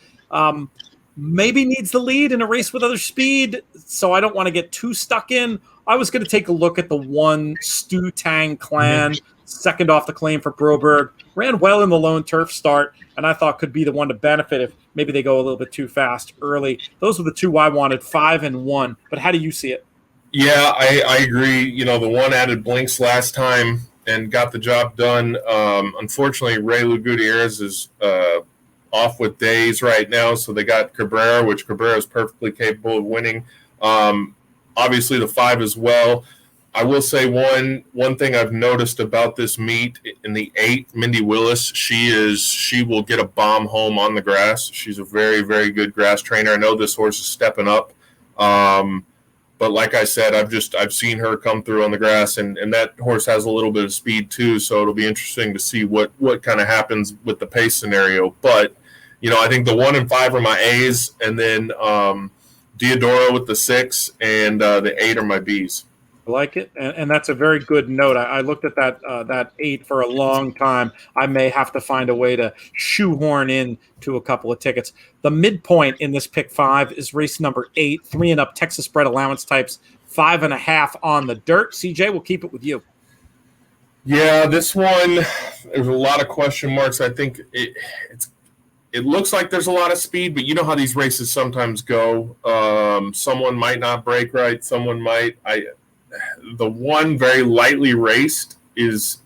maybe needs the lead in a race with other speed, so I don't want to get too stuck in. I was going to take a look at the 1 Stu Tang Clan, second off the claim for Broberg. Ran well in the lone turf start, and I thought could be the one to benefit if maybe they go a little bit too fast early. Those were the 2 I wanted, 5 and 1. But how do you see it? Yeah, I agree. You know, the one added blinks last time and got the job done. Unfortunately, Ray Gutierrez is off with days right now, so they got Cabrera, which Cabrera is perfectly capable of winning. Obviously, the 5 as well. I will say one thing I've noticed about this meet in the 8, Mindy Willis, she will get a bomb home on the grass. She's a very, very good grass trainer. I know this horse is stepping up. But like I said, I've seen her come through on the grass, and that horse has a little bit of speed too. So it'll be interesting to see what kind of happens with the pace scenario. But, you know, I think the 1 and 5 are my A's, and then Diodoro with the 6 and the 8 are my B's. I like it, and that's a very good note. I looked at that 8 for a long time. I may have to find a way to shoehorn in to a couple of tickets. The midpoint in this pick 5 is race number 8, 3 and up Texas bred allowance types, 5.5 on the dirt. CJ, we'll keep it with you. Yeah, this one, there's a lot of question marks. I think it looks like there's a lot of speed, but you know how these races sometimes go. Someone might not break right, someone might. The 1 very lightly raced is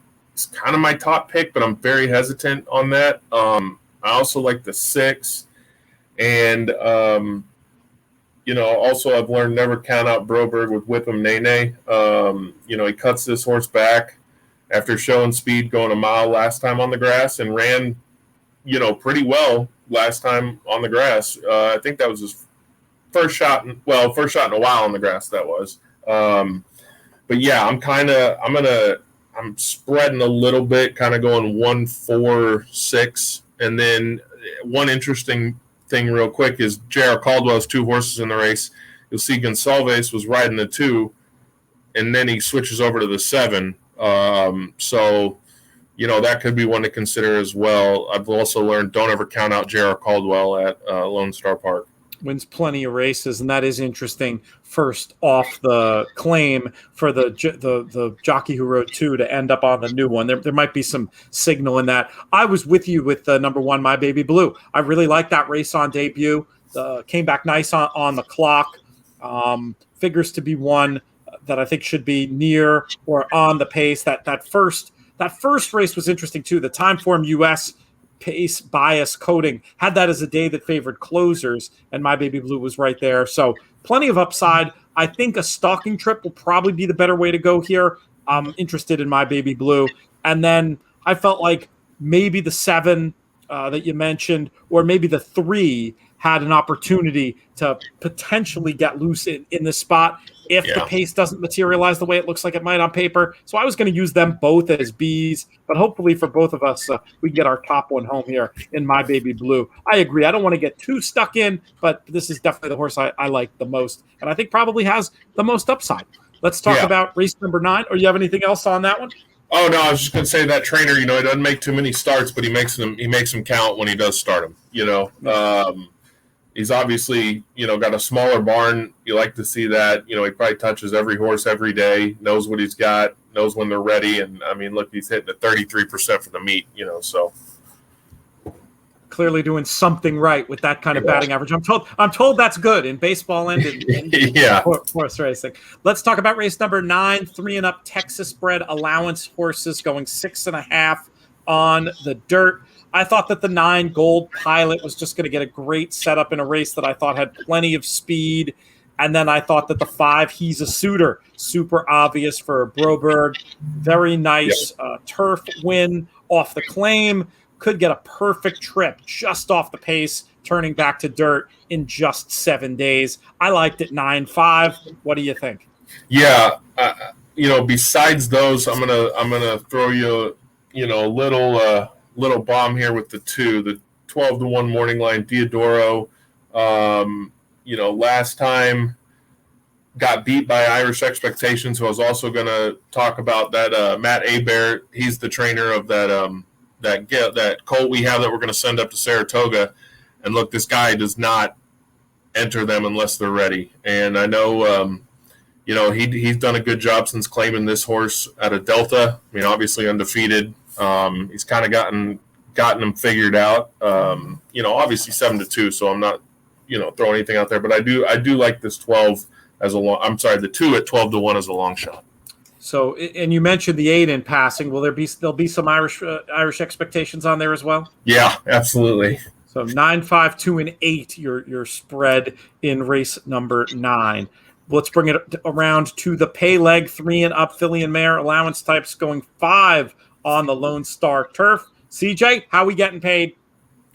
kind of my top pick, but I'm very hesitant on that. I also like the 6. And, you know, also I've learned never count out Broberg with Whip 'em Nene. You know, he cuts this horse back after showing speed going a mile last time on the grass and ran, you know, pretty well last time on the grass. I think that was his first shot in a while on the grass, that was. But yeah, I'm spreading a little bit, kind of going 1, 4, 6. And then one interesting thing real quick is J.R. Caldwell's 2 horses in the race. You'll see Gonsalves was riding the 2, and then he switches over to the 7. So, you know, that could be one to consider as well. I've also learned don't ever count out J.R. Caldwell at Lone Star Park. Wins plenty of races, and that is interesting. First off the claim for the jockey who rode 2 to end up on the new one. There might be some signal in that. I was with you with number 1, My Baby Blue. I really liked that race on debut. Came back nice on the clock. Figures to be one that I think should be near or on the pace. That first race was interesting too. The Timeform US pace bias coding had that as a day that favored closers, and My Baby Blue was right there. So plenty of upside. I think a stalking trip will probably be the better way to go here. I'm interested in My Baby Blue. And then I felt like maybe the 7 that you mentioned, or maybe the 3 had an opportunity to potentially get loose in this spot if the pace doesn't materialize the way it looks like it might on paper. So I was going to use them both as Bs, but hopefully for both of us, we can get our top one home here in My Baby Blue. I agree. I don't want to get too stuck in, but this is definitely the horse I like the most, and I think probably has the most upside. Let's talk about race number 9. Or you have anything else on that one? Oh, no, I was just going to say that trainer, you know, he doesn't make too many starts, but he makes them count when he does start them, you know. He's obviously, you know, got a smaller barn. You like to see that. You know, he probably touches every horse every day, knows what he's got, knows when they're ready. And, I mean, look, he's hitting at 33% for the meet, you know, so. Clearly doing something right with that kind of batting average. I'm told that's good in baseball and in horse racing. Let's talk about race number 9, 3 and up Texas bred allowance horses going 6.5 on the dirt. I thought that the 9 Gold Pilot was just going to get a great setup in a race that I thought had plenty of speed. And then I thought that the 5, He's a Suitor, super obvious for Broberg. Very nice turf win off the claim. Could get a perfect trip just off the pace, turning back to dirt in just 7 days. I liked it 9-5. What do you think? Yeah, you know, besides those, I'm gonna throw you little bomb here with the 2, the 12-1 morning line, Diodoro. Last time got beat by Irish Expectations, who I was also going to talk about that. Matt Hebert, he's the trainer of that colt we have that we're going to send up to Saratoga. And look, this guy does not enter them unless they're ready. And I know, he's done a good job since claiming this horse at a Delta. I mean, obviously undefeated. He's kind of gotten them figured out. Obviously 7-2, so I'm not, throwing anything out there. But I do like this 12 as a long. I'm sorry, the 2 at 12-1 as a long shot. So, and you mentioned the 8 in passing. There'll be some Irish Expectations on there as well? Yeah, absolutely. So 9, 5, 2, and 8. Your spread in race number 9. Let's bring it around to the pay leg, 3 and up filly and mare allowance types going 5 on the Lone Star Turf. CJ, how we getting paid?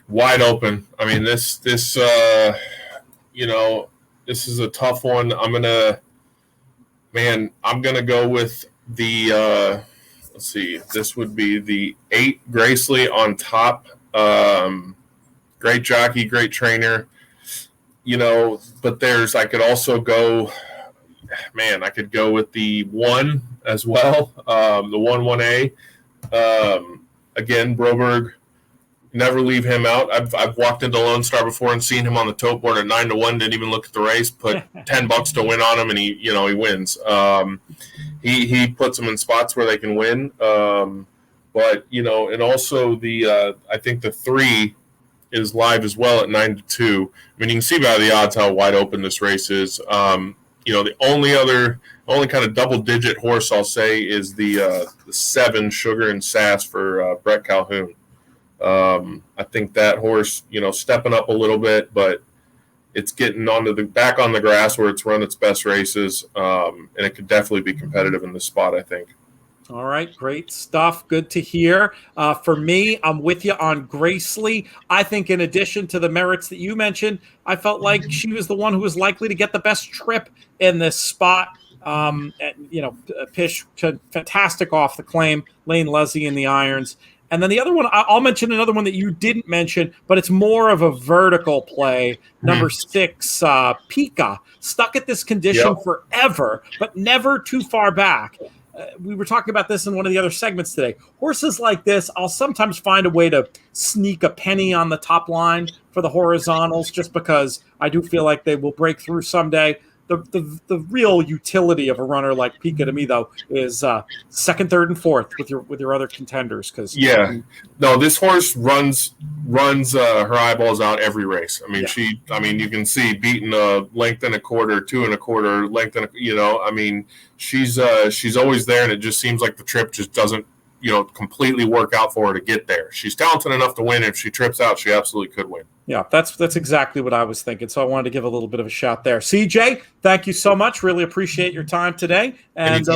Wide open. I mean, this is a tough one. I'm gonna go with the let's see. This would be the 8 Gracely on top. Great jockey, great trainer. But I could also go. I could go with the 1 as well. The 1-1A. Again, Broberg. Never leave him out. I've walked into Lone Star before and seen him on the tote board at 9-1. Didn't even look at the race. Put $10 to win on him, and he wins. He puts them in spots where they can win. But and also I think the 3 is live as well at 9-2. I mean, you can see by the odds how wide open this race is. The only kind of double-digit horse I'll say is the 7 Sugar and Sass for Brett Calhoun. I think that horse, stepping up a little bit, but it's getting back on the grass where it's run its best races, and it could definitely be competitive in this spot, I think. All right, great stuff. Good to hear. For me, I'm with you on Gracely. I think in addition to the merits that you mentioned, I felt like she was the one who was likely to get the best trip in this spot. Pish, fantastic off the claim. Lane Leslie in the irons. And then the other one, I'll mention another one that you didn't mention, but it's more of a vertical play. Number 6, Pika, stuck at this condition forever, but never too far back. We were talking about this in one of the other segments today. Horses like this, I'll sometimes find a way to sneak a penny on the top line for the horizontals just because I do feel like they will break through someday. The real utility of a runner like Pika to me, though, is second, third, and fourth with your other contenders. This horse runs her eyeballs out every race. I mean, you can see beating a length and a quarter, 2 1/4 length and she's always there, and it just seems like the trip just doesn't completely work out for her to get there. She's talented enough to win. If she trips out, she absolutely could win. Yeah, that's exactly what I was thinking. So I wanted to give a little bit of a shout there. CJ, thank you so much. Really appreciate your time today. And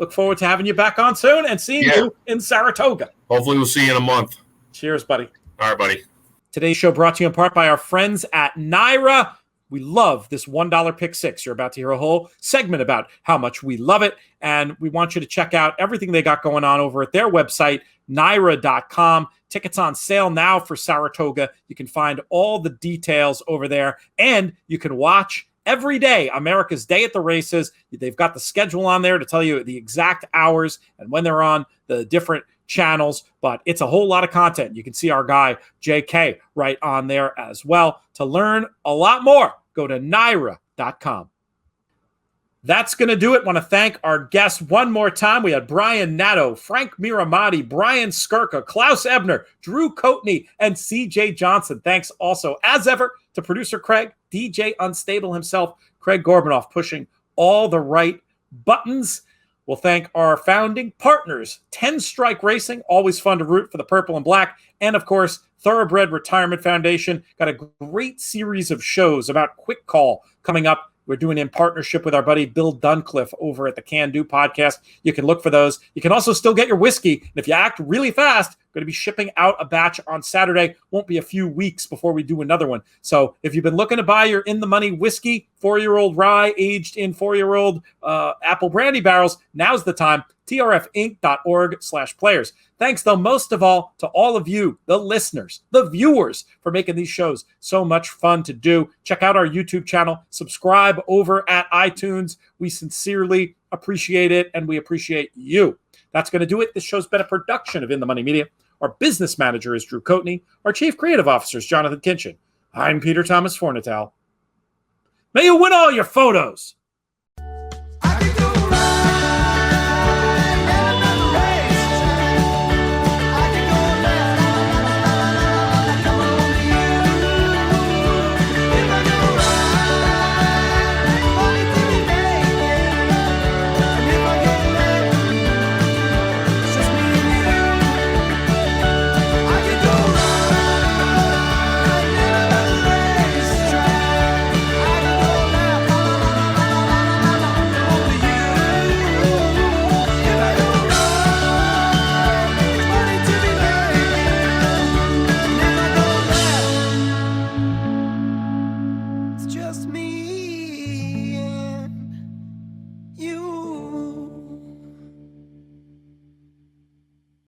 look forward to having you back on soon and seeing you in Saratoga. Hopefully we'll see you in a month. Cheers, buddy. All right, buddy. Today's show brought to you in part by our friends at NYRA. We love this $1 pick 6. You're about to hear a whole segment about how much we love it. And we want you to check out everything they got going on over at their website, NYRA.com. Tickets on sale now for Saratoga. You can find all the details over there. And you can watch every day, America's Day at the Races. They've got the schedule on there to tell you the exact hours and when they're on the different channels, but it's a whole lot of content. You can see our guy JK right on there as well. To learn a lot more, go to NYRA.com. That's going to do it. Want to thank our guests one more time. We had Brian Nadeau, Frank Mirahmadi, Brian Skirka, Klaus Ebner, Drew Coatney, and CJ Johnsen. Thanks also, as ever, to producer Craig, DJ Unstable himself, Craig Gorbanoff, pushing all the right buttons. We'll thank our founding partners, 10 Strike Racing, always fun to root for the purple and black, and of course, Thoroughbred Retirement Foundation. Got a great series of shows about Quick Call coming up. We're doing in partnership with our buddy Bill Duncliffe over at the Can Do podcast. You can look for those. You can also still get your whiskey. And if you act really fast, Going to be shipping out a batch on Saturday. Won't be a few weeks before we do another one. So if you've been looking to buy your In the Money whiskey, 4-year-old rye aged in 4-year-old apple brandy barrels, now's the time. trfinc.org/players. Thanks, though, most of all, to all of you, the listeners, the viewers, for making these shows so much fun to do. Check out our YouTube channel. Subscribe over at iTunes. We sincerely appreciate it, and we appreciate you. That's going to do it. This show's been a production of In the Money Media. Our business manager is Drew Coatney. Our chief creative officer is Jonathan Kinchin. I'm Peter Thomas Fornatale. May you win all your photos.